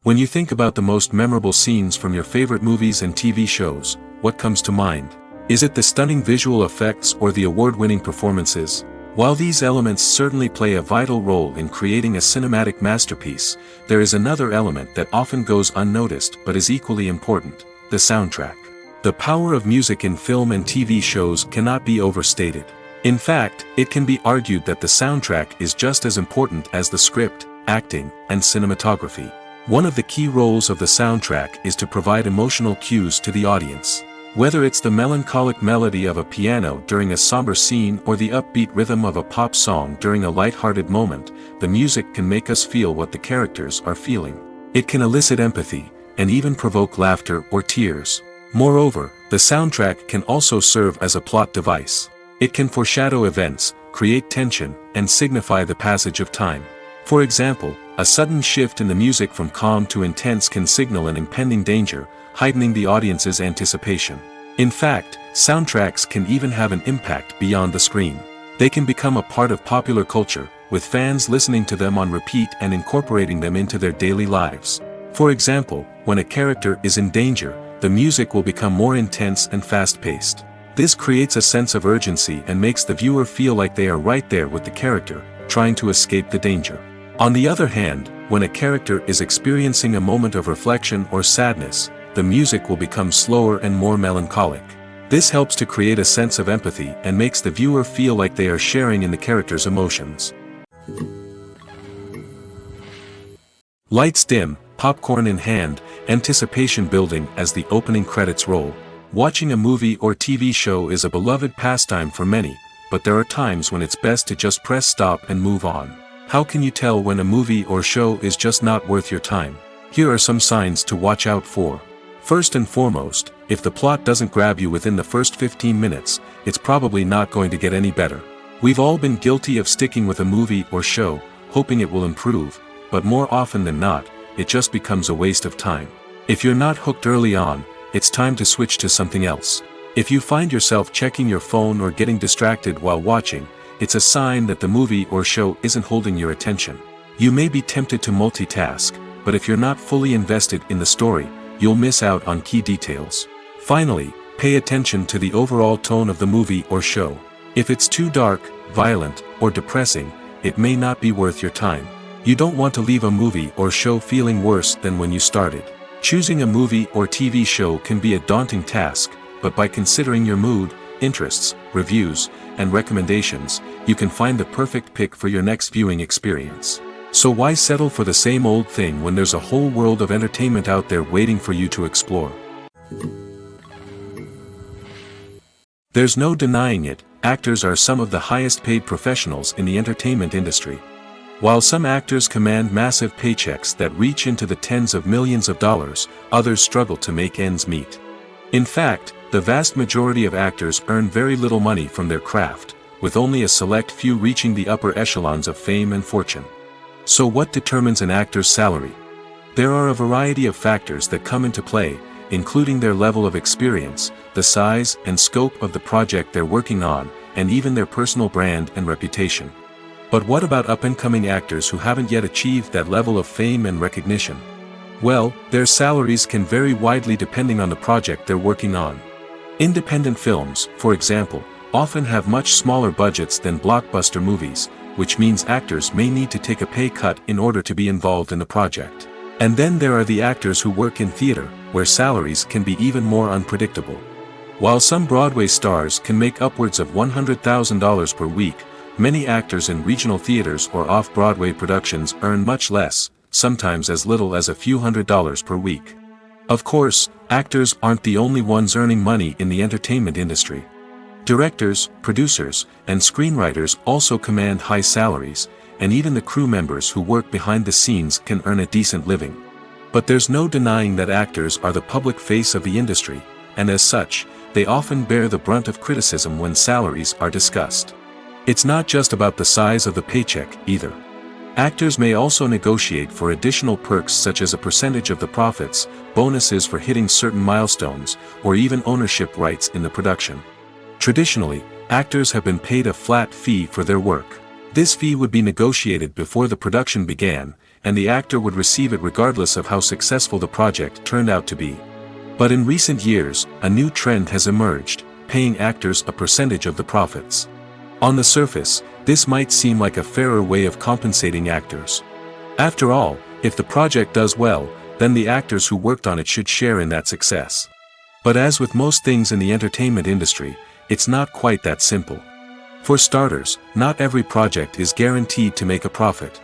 When you think about the most memorable scenes from your favorite movies and TV shows, what comes to mind? Is it the stunning visual effects or the award-winning performances? While these elements certainly play a vital role in creating a cinematic masterpiece, there is another element that often goes unnoticed but is equally important: the soundtrack. The power of music in film and TV shows cannot be overstated. In fact, it can be argued that the soundtrack is just as important as the script, acting, and cinematography. One of the key roles of the soundtrack is to provide emotional cues to the audience. Whether it's the melancholic melody of a piano during a somber scene or the upbeat rhythm of a pop song during a light-hearted moment, the music can make us feel what the characters are feeling. It can elicit empathy, and even provoke laughter or tears. Moreover, the soundtrack can also serve as a plot device. It can foreshadow events, create tension, and signify the passage of time. For example, a sudden shift in the music from calm to intense can signal an impending danger, heightening the audience's anticipation. In fact, soundtracks can even have an impact beyond the screen. They can become a part of popular culture, with fans listening to them on repeat and incorporating them into their daily lives. For example, when a character is in danger, the music will become more intense and fast-paced. This creates a sense of urgency and makes the viewer feel like they are right there with the character, trying to escape the danger. On the other hand, when a character is experiencing a moment of reflection or sadness, the music will become slower and more melancholic. This helps to create a sense of empathy and makes the viewer feel like they are sharing in the character's emotions. Lights dim, popcorn in hand, anticipation building as the opening credits roll. Watching a movie or TV show is a beloved pastime for many, but there are times when it's best to just press stop and move on. How can you tell when a movie or show is just not worth your time? Here are some signs to watch out for. First and foremost, if the plot doesn't grab you within the first 15 minutes, it's probably not going to get any better. We've all been guilty of sticking with a movie or show, hoping it will improve, but more often than not, it just becomes a waste of time. If you're not hooked early on, it's time to switch to something else. If you find yourself checking your phone or getting distracted while watching, it's a sign that the movie or show isn't holding your attention. You may be tempted to multitask, but if you're not fully invested in the story, you'll miss out on key details. Finally, pay attention to the overall tone of the movie or show. If it's too dark, violent, or depressing, it may not be worth your time. You don't want to leave a movie or show feeling worse than when you started. Choosing a movie or TV show can be a daunting task, but by considering your mood, interests, reviews, and recommendations, you can find the perfect pick for your next viewing experience. So why settle for the same old thing when there's a whole world of entertainment out there waiting for you to explore? There's no denying it, actors are some of the highest paid professionals in the entertainment industry. While some actors command massive paychecks that reach into the tens of millions of dollars, others struggle to make ends meet. In fact, the vast majority of actors earn very little money from their craft, with only a select few reaching the upper echelons of fame and fortune. So what determines an actor's salary? There are a variety of factors that come into play, including their level of experience, the size and scope of the project they're working on, and even their personal brand and reputation. But what about up-and-coming actors who haven't yet achieved that level of fame and recognition? Well, their salaries can vary widely depending on the project they're working on. Independent films, for example, often have much smaller budgets than blockbuster movies, which means actors may need to take a pay cut in order to be involved in the project. And then there are the actors who work in theater, where salaries can be even more unpredictable. While some Broadway stars can make upwards of $100,000 per week, many actors in regional theaters or off-Broadway productions earn much less, sometimes as little as a few $100s per week. Of course, actors aren't the only ones earning money in the entertainment industry. Directors, producers, and screenwriters also command high salaries, and even the crew members who work behind the scenes can earn a decent living. But there's no denying that actors are the public face of the industry, and as such, they often bear the brunt of criticism when salaries are discussed. It's not just about the size of the paycheck, either. Actors may also negotiate for additional perks such as a percentage of the profits, bonuses for hitting certain milestones, or even ownership rights in the production. Traditionally, actors have been paid a flat fee for their work. This fee would be negotiated before the production began, and the actor would receive it regardless of how successful the project turned out to be. But in recent years, a new trend has emerged, paying actors a percentage of the profits. On the surface, this might seem like a fairer way of compensating actors. After all, if the project does well, then the actors who worked on it should share in that success. But as with most things in the entertainment industry, it's not quite that simple. For starters, not every project is guaranteed to make a profit.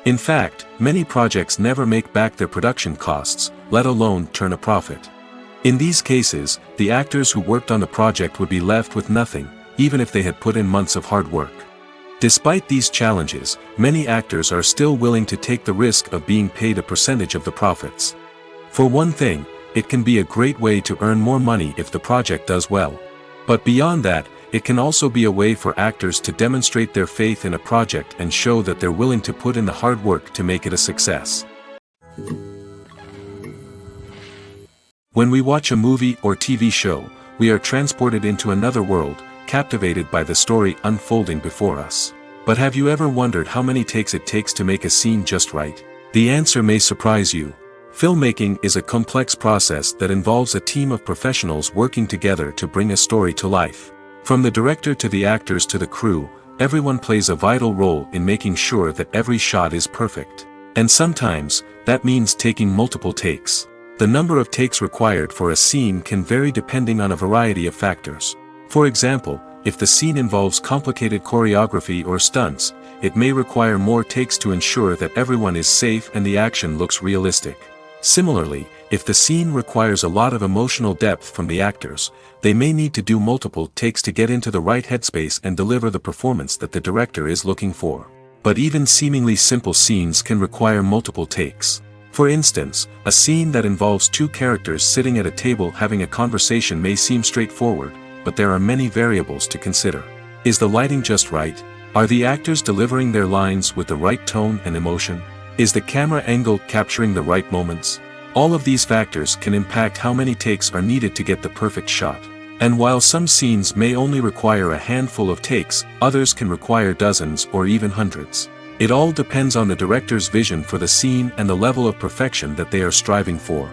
In fact, many projects never make back their production costs, let alone turn a profit. In these cases, the actors who worked on the project would be left with nothing, even if they had put in months of hard work. Despite these challenges, many actors are still willing to take the risk of being paid a percentage of the profits. For one thing, it can be a great way to earn more money if the project does well. But beyond that, it can also be a way for actors to demonstrate their faith in a project and show that they're willing to put in the hard work to make it a success. When we watch a movie or TV show, we are transported into another world, captivated by the story unfolding before us. But have you ever wondered how many takes it takes to make a scene just right? The answer may surprise you. Filmmaking is a complex process that involves a team of professionals working together to bring a story to life. From the director to the actors to the crew, everyone plays a vital role in making sure that every shot is perfect. And sometimes, that means taking multiple takes. The number of takes required for a scene can vary depending on a variety of factors. For example, if the scene involves complicated choreography or stunts, it may require more takes to ensure that everyone is safe and the action looks realistic. Similarly, if the scene requires a lot of emotional depth from the actors, they may need to do multiple takes to get into the right headspace and deliver the performance that the director is looking for. But even seemingly simple scenes can require multiple takes. For instance, a scene that involves two characters sitting at a table having a conversation may seem straightforward, but there are many variables to consider. Is the lighting just right? Are the actors delivering their lines with the right tone and emotion? Is the camera angle capturing the right moments? All of these factors can impact how many takes are needed to get the perfect shot. And while some scenes may only require a handful of takes, others can require dozens or even hundreds. It all depends on the director's vision for the scene and the level of perfection that they are striving for.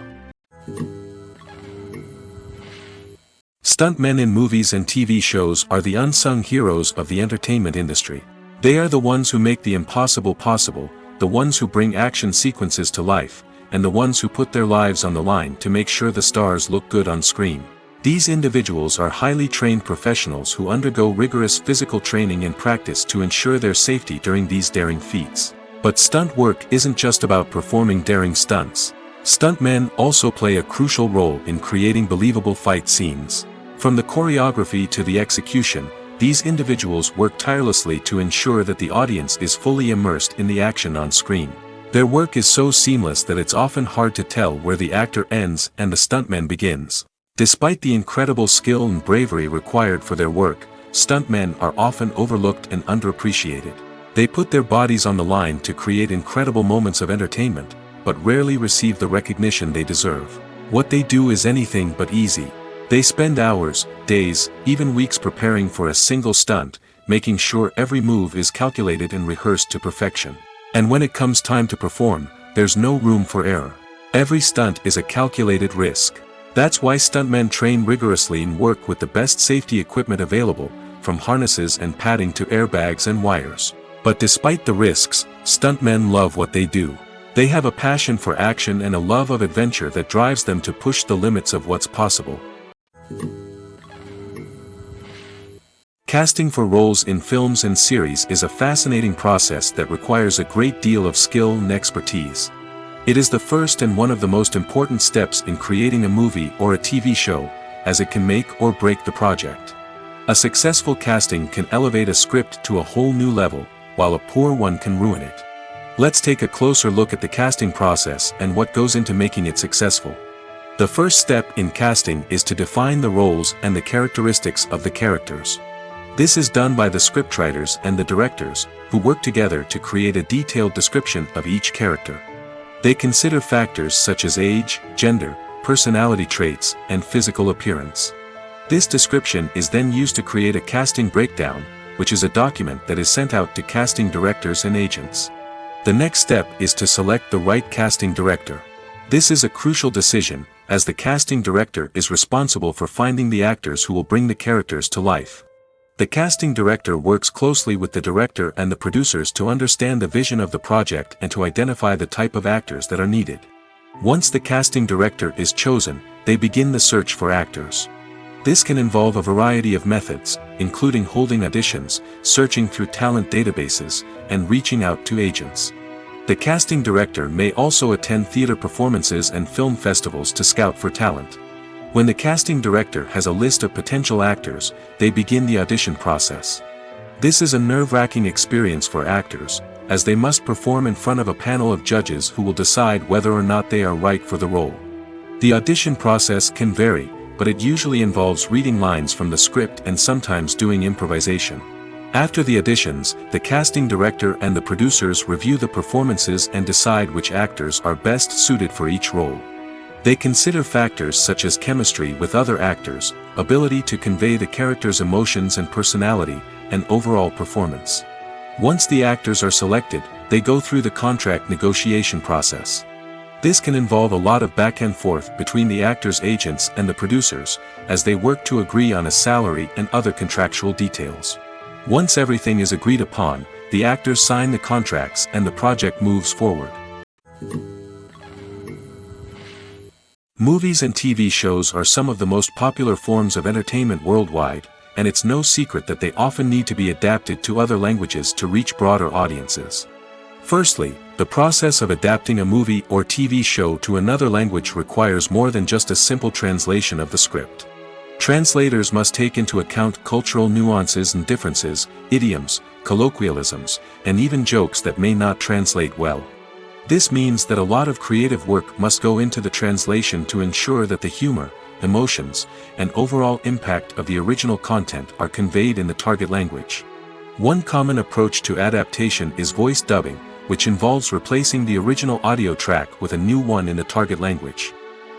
Stuntmen in movies and TV shows are the unsung heroes of the entertainment industry. They are the ones who make the impossible possible, the ones who bring action sequences to life, and the ones who put their lives on the line to make sure the stars look good on screen. These individuals are highly trained professionals who undergo rigorous physical training and practice to ensure their safety during these daring feats. But stunt work isn't just about performing daring stunts. Stuntmen also play a crucial role in creating believable fight scenes. From the choreography to the execution, these individuals work tirelessly to ensure that the audience is fully immersed in the action on screen. Their work is so seamless that it's often hard to tell where the actor ends and the stuntman begins. Despite the incredible skill and bravery required for their work, stuntmen are often overlooked and underappreciated. They put their bodies on the line to create incredible moments of entertainment, but rarely receive the recognition they deserve. What they do is anything but easy. They spend hours, days, even weeks preparing for a single stunt, making sure every move is calculated and rehearsed to perfection. And when it comes time to perform, there's no room for error. Every stunt is a calculated risk. That's why stuntmen train rigorously and work with the best safety equipment available, from harnesses and padding to airbags and wires. But despite the risks, stuntmen love what they do. They have a passion for action and a love of adventure that drives them to push the limits of what's possible. Casting for roles in films and series is a fascinating process that requires a great deal of skill and expertise. It is the first and one of the most important steps in creating a movie or a TV show, as it can make or break the project. A successful casting can elevate a script to a whole new level, while a poor one can ruin it. Let's take a closer look at the casting process and what goes into making it successful. The first step in casting is to define the roles and the characteristics of the characters. This is done by the scriptwriters and the directors, who work together to create a detailed description of each character. They consider factors such as age, gender, personality traits, and physical appearance. This description is then used to create a casting breakdown, which is a document that is sent out to casting directors and agents. The next step is to select the right casting director. This is a crucial decision, as the casting director is responsible for finding the actors who will bring the characters to life. The casting director works closely with the director and the producers to understand the vision of the project and to identify the type of actors that are needed. Once the casting director is chosen, they begin the search for actors. This can involve a variety of methods, including holding auditions, searching through talent databases, and reaching out to agents. The casting director may also attend theater performances and film festivals to scout for talent. When the casting director has a list of potential actors, they begin the audition process. This is a nerve-wracking experience for actors, as they must perform in front of a panel of judges who will decide whether or not they are right for the role. The audition process can vary, but it usually involves reading lines from the script and sometimes doing improvisation. After the auditions, the casting director and the producers review the performances and decide which actors are best suited for each role. They consider factors such as chemistry with other actors, ability to convey the character's emotions and personality, and overall performance. Once the actors are selected, they go through the contract negotiation process. This can involve a lot of back and forth between the actors' agents and the producers, as they work to agree on a salary and other contractual details. Once everything is agreed upon, the actors sign the contracts and the project moves forward. Movies and TV shows are some of the most popular forms of entertainment worldwide, and it's no secret that they often need to be adapted to other languages to reach broader audiences. Firstly, the process of adapting a movie or TV show to another language requires more than just a simple translation of the script. Translators must take into account cultural nuances and differences, idioms, colloquialisms, and even jokes that may not translate well. This means that a lot of creative work must go into the translation to ensure that the humor, emotions, and overall impact of the original content are conveyed in the target language. One common approach to adaptation is voice dubbing, which involves replacing the original audio track with a new one in the target language.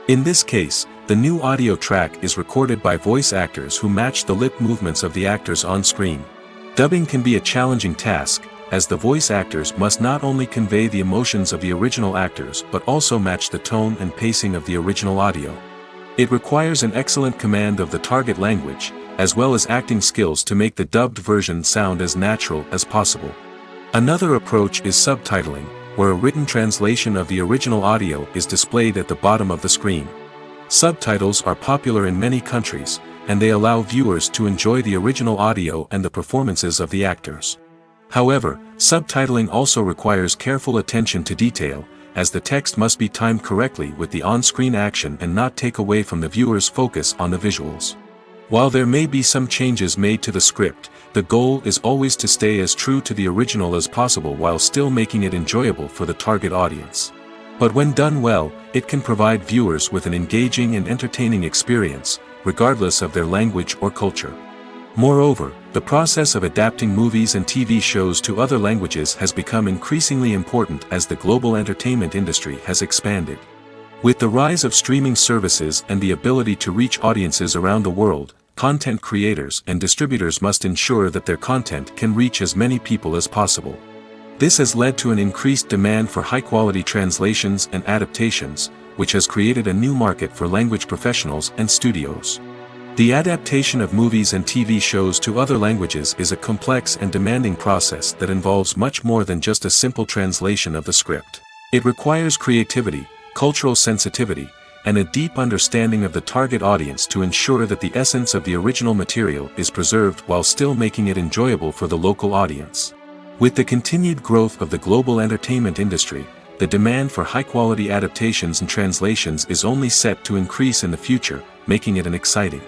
In this case, the new audio track is recorded by voice actors who match the lip movements of the actors on screen. Dubbing can be a challenging task, as the voice actors must not only convey the emotions of the original actors but also match the tone and pacing of the original audio. It requires an excellent command of the target language, as well as acting skills to make the dubbed version sound as natural as possible. Another approach is subtitling, where a written translation of the original audio is displayed at the bottom of the screen. Subtitles are popular in many countries, and they allow viewers to enjoy the original audio and the performances of the actors. However, subtitling also requires careful attention to detail, as the text must be timed correctly with the on-screen action and not take away from the viewer's focus on the visuals. While there may be some changes made to the script, the goal is always to stay as true to the original as possible while still making it enjoyable for the target audience. But when done well, it can provide viewers with an engaging and entertaining experience, regardless of their language or culture. Moreover, the process of adapting movies and TV shows to other languages has become increasingly important as the global entertainment industry has expanded. With the rise of streaming services and the ability to reach audiences around the world, content creators and distributors must ensure that their content can reach as many people as possible. This has led to an increased demand for high-quality translations and adaptations, which has created a new market for language professionals and studios. The adaptation of movies and TV shows to other languages is a complex and demanding process that involves much more than just a simple translation of the script. It requires creativity, cultural sensitivity, and a deep understanding of the target audience to ensure that the essence of the original material is preserved while still making it enjoyable for the local audience. With the continued growth of the global entertainment industry, the demand for high-quality adaptations and translations is only set to increase in the future, making it an exciting.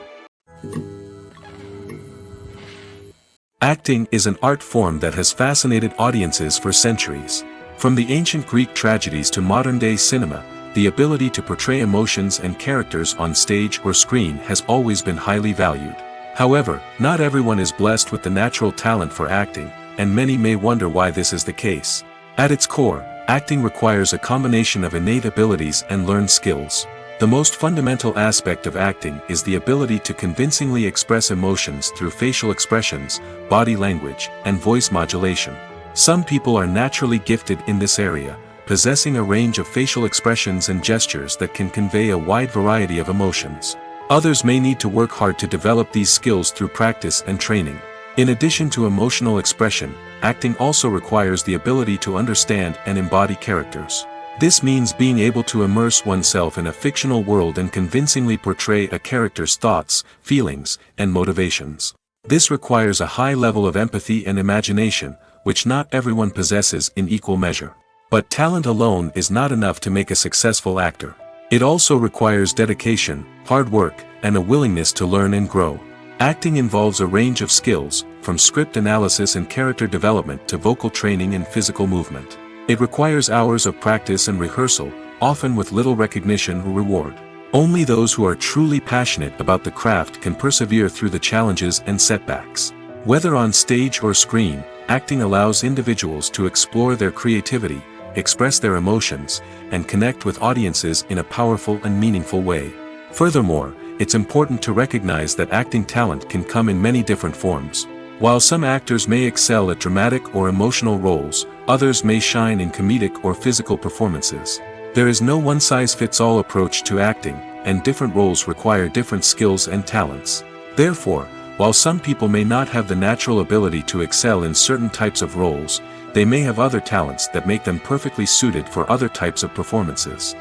Acting is an art form that has fascinated audiences for centuries. From the ancient Greek tragedies to modern-day cinema, the ability to portray emotions and characters on stage or screen has always been highly valued. However, not everyone is blessed with the natural talent for acting, and many may wonder why this is the case. At its core, acting requires a combination of innate abilities and learned skills. The most fundamental aspect of acting is the ability to convincingly express emotions through facial expressions, body language, and voice modulation. Some people are naturally gifted in this area, possessing a range of facial expressions and gestures that can convey a wide variety of emotions. Others may need to work hard to develop these skills through practice and training. In addition to emotional expression, acting also requires the ability to understand and embody characters. This means being able to immerse oneself in a fictional world and convincingly portray a character's thoughts, feelings, and motivations. This requires a high level of empathy and imagination, which not everyone possesses in equal measure. But talent alone is not enough to make a successful actor. It also requires dedication, hard work, and a willingness to learn and grow. Acting involves a range of skills, from script analysis and character development to vocal training and physical movement. It requires hours of practice and rehearsal, often with little recognition or reward. Only those who are truly passionate about the craft can persevere through the challenges and setbacks. Whether on stage or screen, acting allows individuals to explore their creativity, express their emotions, and connect with audiences in a powerful and meaningful way. Furthermore, it's important to recognize that acting talent can come in many different forms. While some actors may excel at dramatic or emotional roles, others may shine in comedic or physical performances. There is no one-size-fits-all approach to acting, and different roles require different skills and talents. Therefore, while some people may not have the natural ability to excel in certain types of roles, they may have other talents that make them perfectly suited for other types of performances.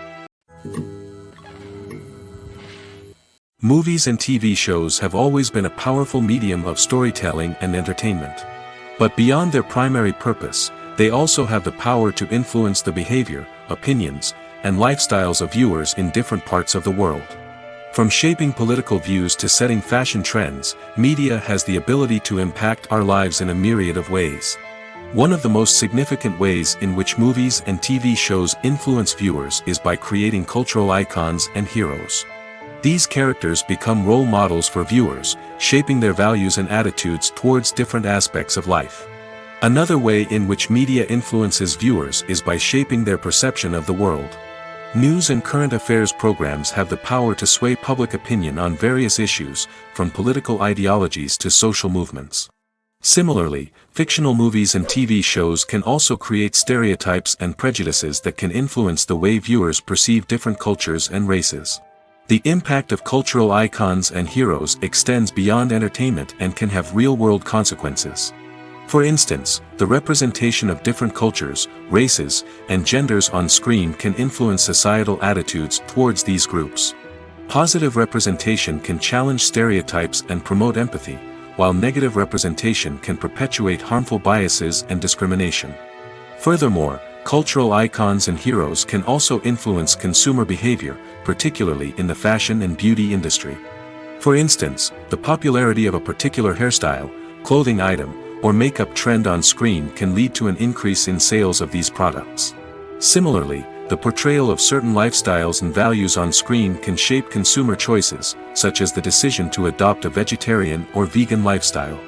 Movies and TV shows have always been a powerful medium of storytelling and entertainment. But beyond their primary purpose, they also have the power to influence the behavior, opinions, and lifestyles of viewers in different parts of the world. From shaping political views to setting fashion trends, media has the ability to impact our lives in a myriad of ways. One of the most significant ways in which movies and TV shows influence viewers is by creating cultural icons and heroes. These characters become role models for viewers, shaping their values and attitudes towards different aspects of life. Another way in which media influences viewers is by shaping their perception of the world. News and current affairs programs have the power to sway public opinion on various issues, from political ideologies to social movements. Similarly, fictional movies and TV shows can also create stereotypes and prejudices that can influence the way viewers perceive different cultures and races. The impact of cultural icons and heroes extends beyond entertainment and can have real-world consequences. For instance, the representation of different cultures, races, and genders on screen can influence societal attitudes towards these groups. Positive representation can challenge stereotypes and promote empathy, while negative representation can perpetuate harmful biases and discrimination. Furthermore, cultural icons and heroes can also influence consumer behavior, particularly in the fashion and beauty industry. For instance, the popularity of a particular hairstyle, clothing item, or makeup trend on screen can lead to an increase in sales of these products. Similarly, the portrayal of certain lifestyles and values on screen can shape consumer choices, such as the decision to adopt a vegetarian or vegan lifestyle.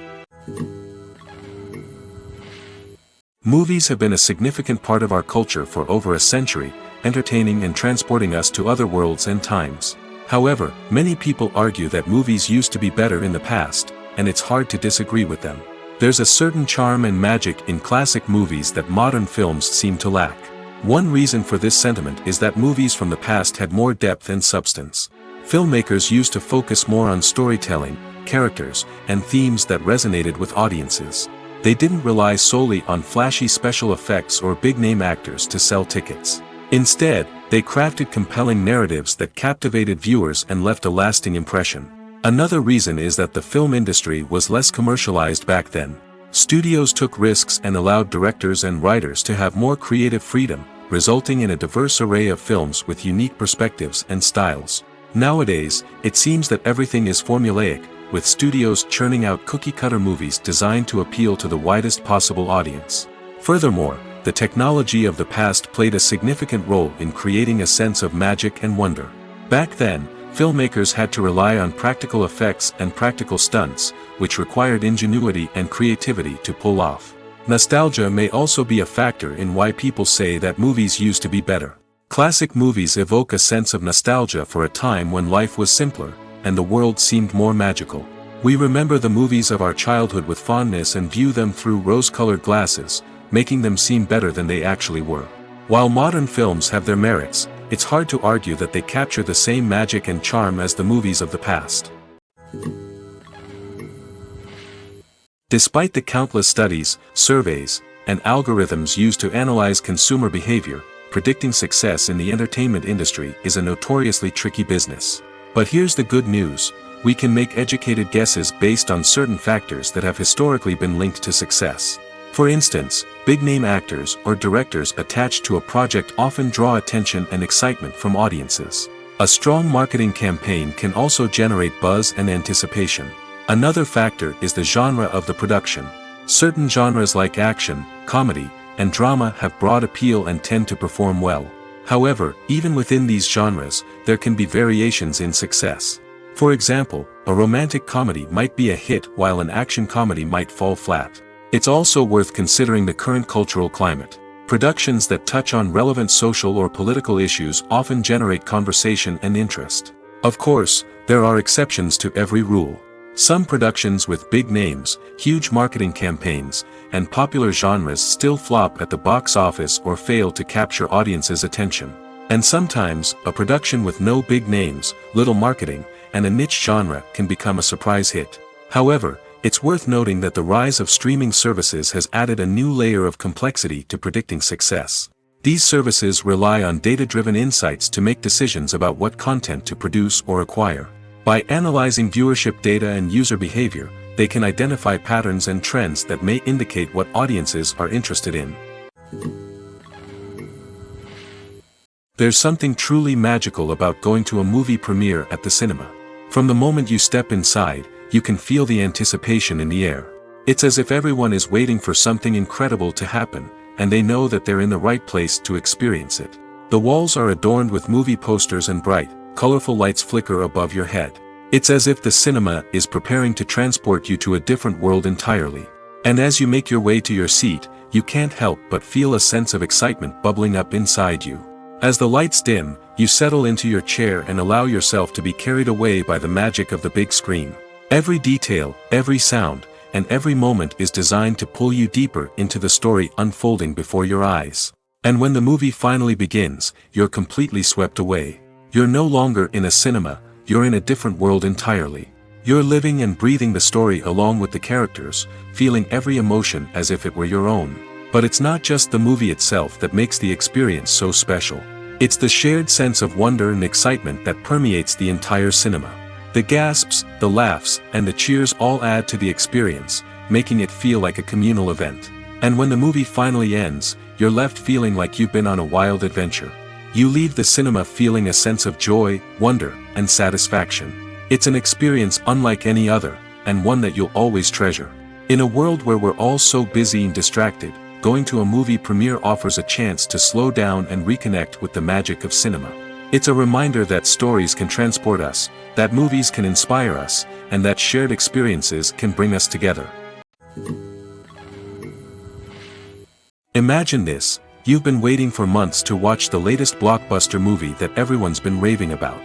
Movies have been a significant part of our culture for over a century, entertaining and transporting us to other worlds and times. However, many people argue that movies used to be better in the past, and it's hard to disagree with them. There's a certain charm and magic in classic movies that modern films seem to lack. One reason for this sentiment is that movies from the past had more depth and substance. Filmmakers used to focus more on storytelling, characters, and themes that resonated with audiences. They didn't rely solely on flashy special effects or big-name actors to sell tickets. Instead, they crafted compelling narratives that captivated viewers and left a lasting impression. Another reason is that the film industry was less commercialized back then. Studios took risks and allowed directors and writers to have more creative freedom, resulting in a diverse array of films with unique perspectives and styles. Nowadays, it seems that everything is formulaic, with studios churning out cookie-cutter movies designed to appeal to the widest possible audience. Furthermore, the technology of the past played a significant role in creating a sense of magic and wonder. Back then, filmmakers had to rely on practical effects and practical stunts, which required ingenuity and creativity to pull off. Nostalgia may also be a factor in why people say that movies used to be better. Classic movies evoke a sense of nostalgia for a time when life was simpler, and the world seemed more magical. We remember the movies of our childhood with fondness and view them through rose-colored glasses, making them seem better than they actually were. While modern films have their merits, it's hard to argue that they capture the same magic and charm as the movies of the past. Despite the countless studies, surveys, and algorithms used to analyze consumer behavior, predicting success in the entertainment industry is a notoriously tricky business. But here's the good news: we can make educated guesses based on certain factors that have historically been linked to success. For instance, big-name actors or directors attached to a project often draw attention and excitement from audiences. A strong marketing campaign can also generate buzz and anticipation. Another factor is the genre of the production. Certain genres like action, comedy, and drama have broad appeal and tend to perform well. However, even within these genres, there can be variations in success. For example, a romantic comedy might be a hit while an action comedy might fall flat. It's also worth considering the current cultural climate. Productions that touch on relevant social or political issues often generate conversation and interest. Of course, there are exceptions to every rule. Some productions with big names, huge marketing campaigns, and popular genres still flop at the box office or fail to capture audiences' attention. And sometimes, a production with no big names, little marketing, and a niche genre can become a surprise hit. However, it's worth noting that the rise of streaming services has added a new layer of complexity to predicting success. These services rely on data-driven insights to make decisions about what content to produce or acquire. By analyzing viewership data and user behavior, they can identify patterns and trends that may indicate what audiences are interested in. There's something truly magical about going to a movie premiere at the cinema. From the moment you step inside, you can feel the anticipation in the air. It's as if everyone is waiting for something incredible to happen, and they know that they're in the right place to experience it. The walls are adorned with movie posters and bright, colorful lights flicker above your head. It's as if the cinema is preparing to transport you to a different world entirely. And as you make your way to your seat, you can't help but feel a sense of excitement bubbling up inside you. As the lights dim, you settle into your chair and allow yourself to be carried away by the magic of the big screen. Every detail, every sound, and every moment is designed to pull you deeper into the story unfolding before your eyes. And when the movie finally begins, you're completely swept away. You're no longer in a cinema, you're in a different world entirely. You're living and breathing the story along with the characters, feeling every emotion as if it were your own. But it's not just the movie itself that makes the experience so special. It's the shared sense of wonder and excitement that permeates the entire cinema. The gasps, the laughs, and the cheers all add to the experience, making it feel like a communal event. And when the movie finally ends, you're left feeling like you've been on a wild adventure. You leave the cinema feeling a sense of joy, wonder, and satisfaction. It's an experience unlike any other, and one that you'll always treasure. In a world where we're all so busy and distracted, going to a movie premiere offers a chance to slow down and reconnect with the magic of cinema. It's a reminder that stories can transport us, that movies can inspire us, and that shared experiences can bring us together. Imagine this: you've been waiting for months to watch the latest blockbuster movie that everyone's been raving about.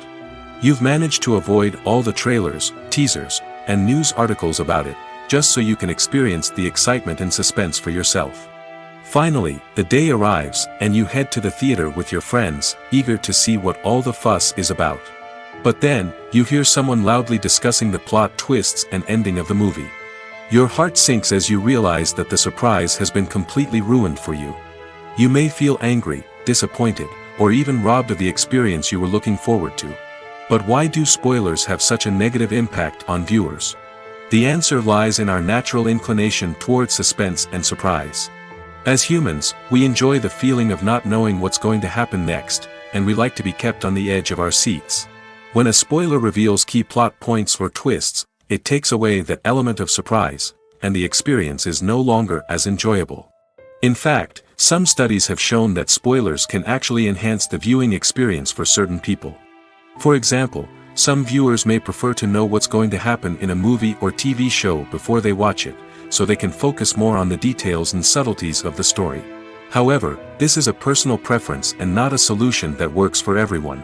You've managed to avoid all the trailers, teasers, and news articles about it, just so you can experience the excitement and suspense for yourself. Finally, the day arrives, and you head to the theater with your friends, eager to see what all the fuss is about. But then, you hear someone loudly discussing the plot twists and ending of the movie. Your heart sinks as you realize that the surprise has been completely ruined for you. You may feel angry, disappointed, or even robbed of the experience you were looking forward to. But why do spoilers have such a negative impact on viewers? The answer lies in our natural inclination toward suspense and surprise. As humans, we enjoy the feeling of not knowing what's going to happen next, and we like to be kept on the edge of our seats. When a spoiler reveals key plot points or twists, it takes away that element of surprise, and the experience is no longer as enjoyable. In fact, some studies have shown that spoilers can actually enhance the viewing experience for certain people. For example, some viewers may prefer to know what's going to happen in a movie or TV show before they watch it, so they can focus more on the details and subtleties of the story. However, this is a personal preference and not a solution that works for everyone.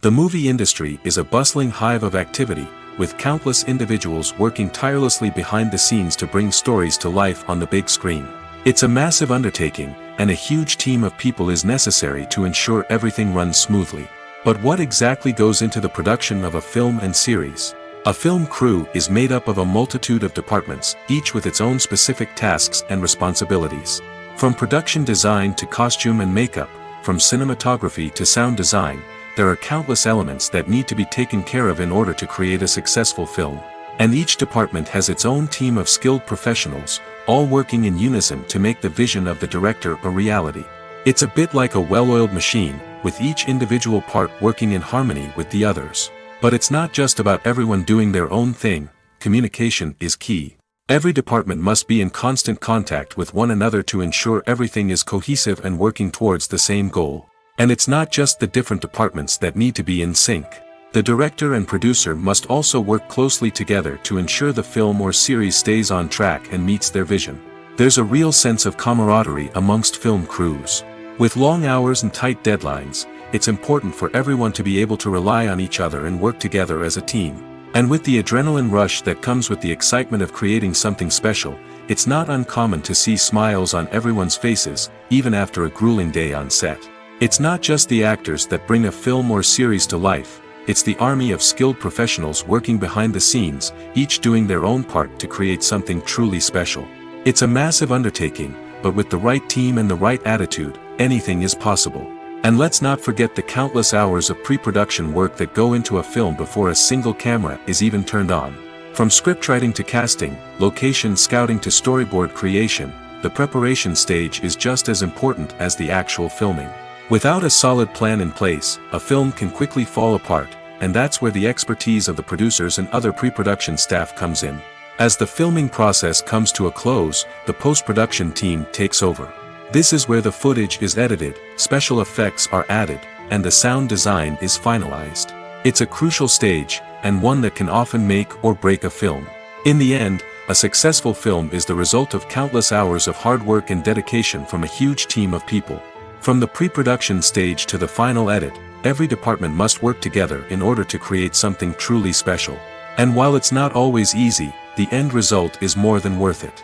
The movie industry is a bustling hive of activity, with countless individuals working tirelessly behind the scenes to bring stories to life on the big screen. It's a massive undertaking, and a huge team of people is necessary to ensure everything runs smoothly. But what exactly goes into the production of a film and series? A film crew is made up of a multitude of departments, each with its own specific tasks and responsibilities. From production design to costume and makeup, from cinematography to sound design, there are countless elements that need to be taken care of in order to create a successful film. And each department has its own team of skilled professionals, all working in unison to make the vision of the director a reality. It's a bit like a well-oiled machine, with each individual part working in harmony with the others. But it's not just about everyone doing their own thing. Communication is key. Every department must be in constant contact with one another to ensure everything is cohesive and working towards the same goal. And it's not just the different departments that need to be in sync. The director and producer must also work closely together to ensure the film or series stays on track and meets their vision. There's a real sense of camaraderie amongst film crews. With long hours and tight deadlines, it's important for everyone to be able to rely on each other and work together as a team. And with the adrenaline rush that comes with the excitement of creating something special, it's not uncommon to see smiles on everyone's faces, even after a grueling day on set. It's not just the actors that bring a film or series to life, it's the army of skilled professionals working behind the scenes, each doing their own part to create something truly special. It's a massive undertaking, but with the right team and the right attitude, anything is possible. And let's not forget the countless hours of pre-production work that go into a film before a single camera is even turned on. From scriptwriting to casting, location scouting to storyboard creation, the preparation stage is just as important as the actual filming. Without a solid plan in place, a film can quickly fall apart, and that's where the expertise of the producers and other pre-production staff comes in. As the filming process comes to a close, the post-production team takes over. This is where the footage is edited, special effects are added, and the sound design is finalized. It's a crucial stage, and one that can often make or break a film. In the end, a successful film is the result of countless hours of hard work and dedication from a huge team of people. From the pre-production stage to the final edit, every department must work together in order to create something truly special. And while it's not always easy, the end result is more than worth it.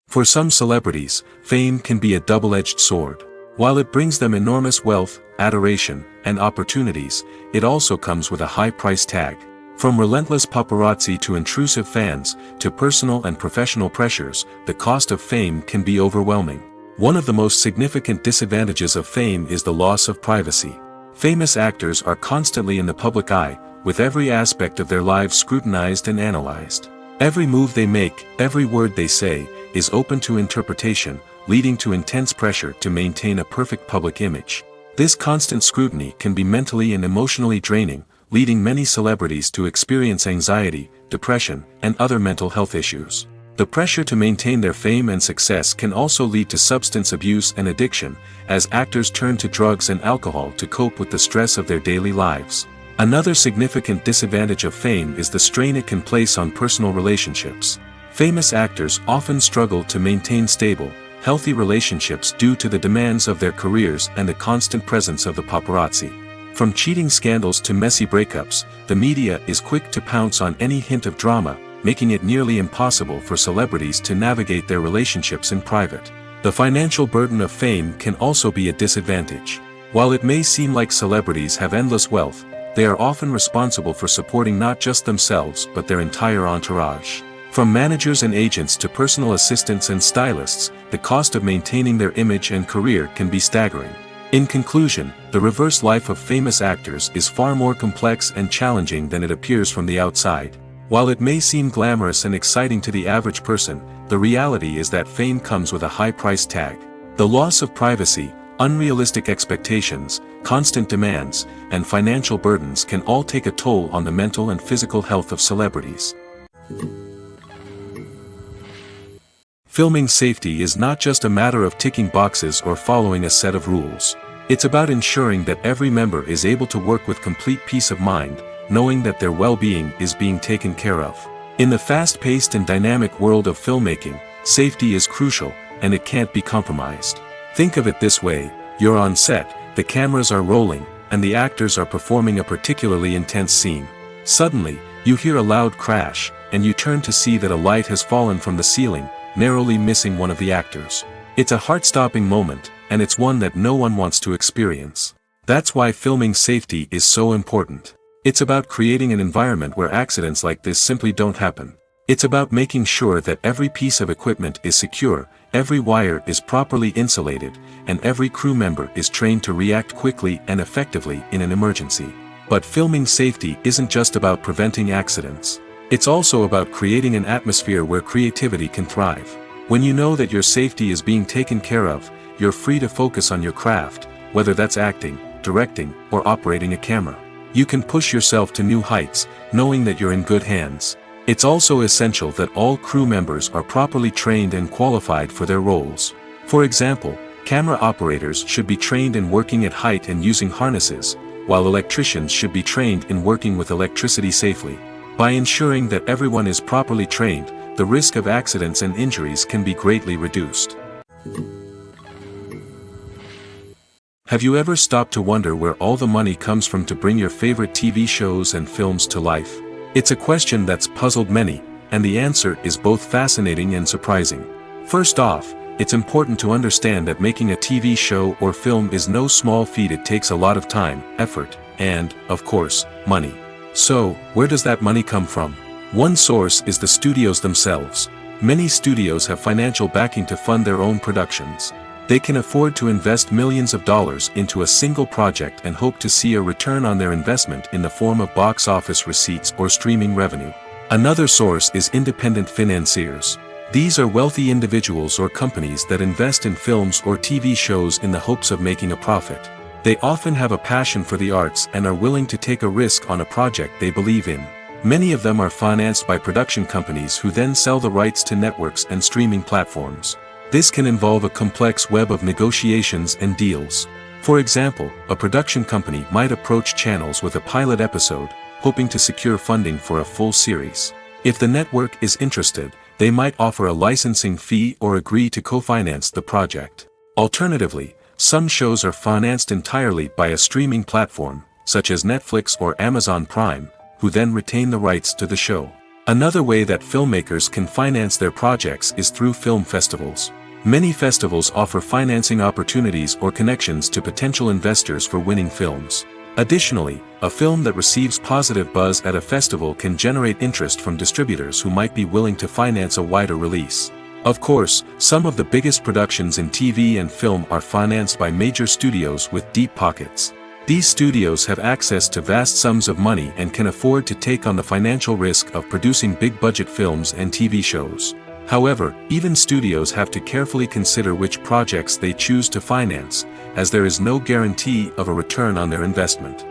For some celebrities, fame can be a double-edged sword. While it brings them enormous wealth, adoration, and opportunities, it also comes with a high price tag. From relentless paparazzi to intrusive fans, to personal and professional pressures, the cost of fame can be overwhelming. One of the most significant disadvantages of fame is the loss of privacy. Famous actors are constantly in the public eye, with every aspect of their lives scrutinized and analyzed. Every move they make, every word they say, is open to interpretation, leading to intense pressure to maintain a perfect public image. This constant scrutiny can be mentally and emotionally draining, leading many celebrities to experience anxiety, depression, and other mental health issues. The pressure to maintain their fame and success can also lead to substance abuse and addiction, as actors turn to drugs and alcohol to cope with the stress of their daily lives. Another significant disadvantage of fame is the strain it can place on personal relationships. Famous actors often struggle to maintain stable, healthy relationships due to the demands of their careers and the constant presence of the paparazzi. From cheating scandals to messy breakups, the media is quick to pounce on any hint of drama, making it nearly impossible for celebrities to navigate their relationships in private. The financial burden of fame can also be a disadvantage. While it may seem like celebrities have endless wealth, they are often responsible for supporting not just themselves but their entire entourage. From managers and agents to personal assistants and stylists, the cost of maintaining their image and career can be staggering. In conclusion, the reverse life of famous actors is far more complex and challenging than it appears from the outside. While it may seem glamorous and exciting to the average person, the reality is that fame comes with a high price tag. The loss of privacy, unrealistic expectations, constant demands, and financial burdens can all take a toll on the mental and physical health of celebrities. Filming safety is not just a matter of ticking boxes or following a set of rules. It's about ensuring that every member is able to work with complete peace of mind, knowing that their well-being is being taken care of. In the fast-paced and dynamic world of filmmaking, safety is crucial, and it can't be compromised. Think of it this way: you're on set, the cameras are rolling, and the actors are performing a particularly intense scene. Suddenly, you hear a loud crash, and you turn to see that a light has fallen from the ceiling, narrowly missing one of the actors. It's a heart-stopping moment, and it's one that no one wants to experience. That's why filming safety is so important. It's about creating an environment where accidents like this simply don't happen. It's about making sure that every piece of equipment is secure, every wire is properly insulated, and every crew member is trained to react quickly and effectively in an emergency. But filming safety isn't just about preventing accidents. It's also about creating an atmosphere where creativity can thrive. When you know that your safety is being taken care of, you're free to focus on your craft, whether that's acting, directing, or operating a camera. You can push yourself to new heights, knowing that you're in good hands. It's also essential that all crew members are properly trained and qualified for their roles. For example, camera operators should be trained in working at height and using harnesses, while electricians should be trained in working with electricity safely. By ensuring that everyone is properly trained, the risk of accidents and injuries can be greatly reduced. Have you ever stopped to wonder where all the money comes from to bring your favorite TV shows and films to life? It's a question that's puzzled many, and the answer is both fascinating and surprising. First off, it's important to understand that making a TV show or film is no small feat. It takes a lot of time, effort, and, of course, money. So, where does that money come from? One source is the studios themselves. Many studios have financial backing to fund their own productions. They can afford to invest millions of dollars into a single project and hope to see a return on their investment in the form of box office receipts or streaming revenue. Another source is independent financiers. These are wealthy individuals or companies that invest in films or TV shows in the hopes of making a profit. They often have a passion for the arts and are willing to take a risk on a project they believe in. Many of them are financed by production companies who then sell the rights to networks and streaming platforms. This can involve a complex web of negotiations and deals. For example, a production company might approach channels with a pilot episode, hoping to secure funding for a full series. If the network is interested, they might offer a licensing fee or agree to co-finance the project. Alternatively, some shows are financed entirely by a streaming platform, such as Netflix or Amazon Prime, who then retain the rights to the show. Another way that filmmakers can finance their projects is through film festivals. Many festivals offer financing opportunities or connections to potential investors for winning films. Additionally, a film that receives positive buzz at a festival can generate interest from distributors who might be willing to finance a wider release. Of course, some of the biggest productions in TV and film are financed by major studios with deep pockets. These studios have access to vast sums of money and can afford to take on the financial risk of producing big-budget films and TV shows. However, even studios have to carefully consider which projects they choose to finance, as there is no guarantee of a return on their investment.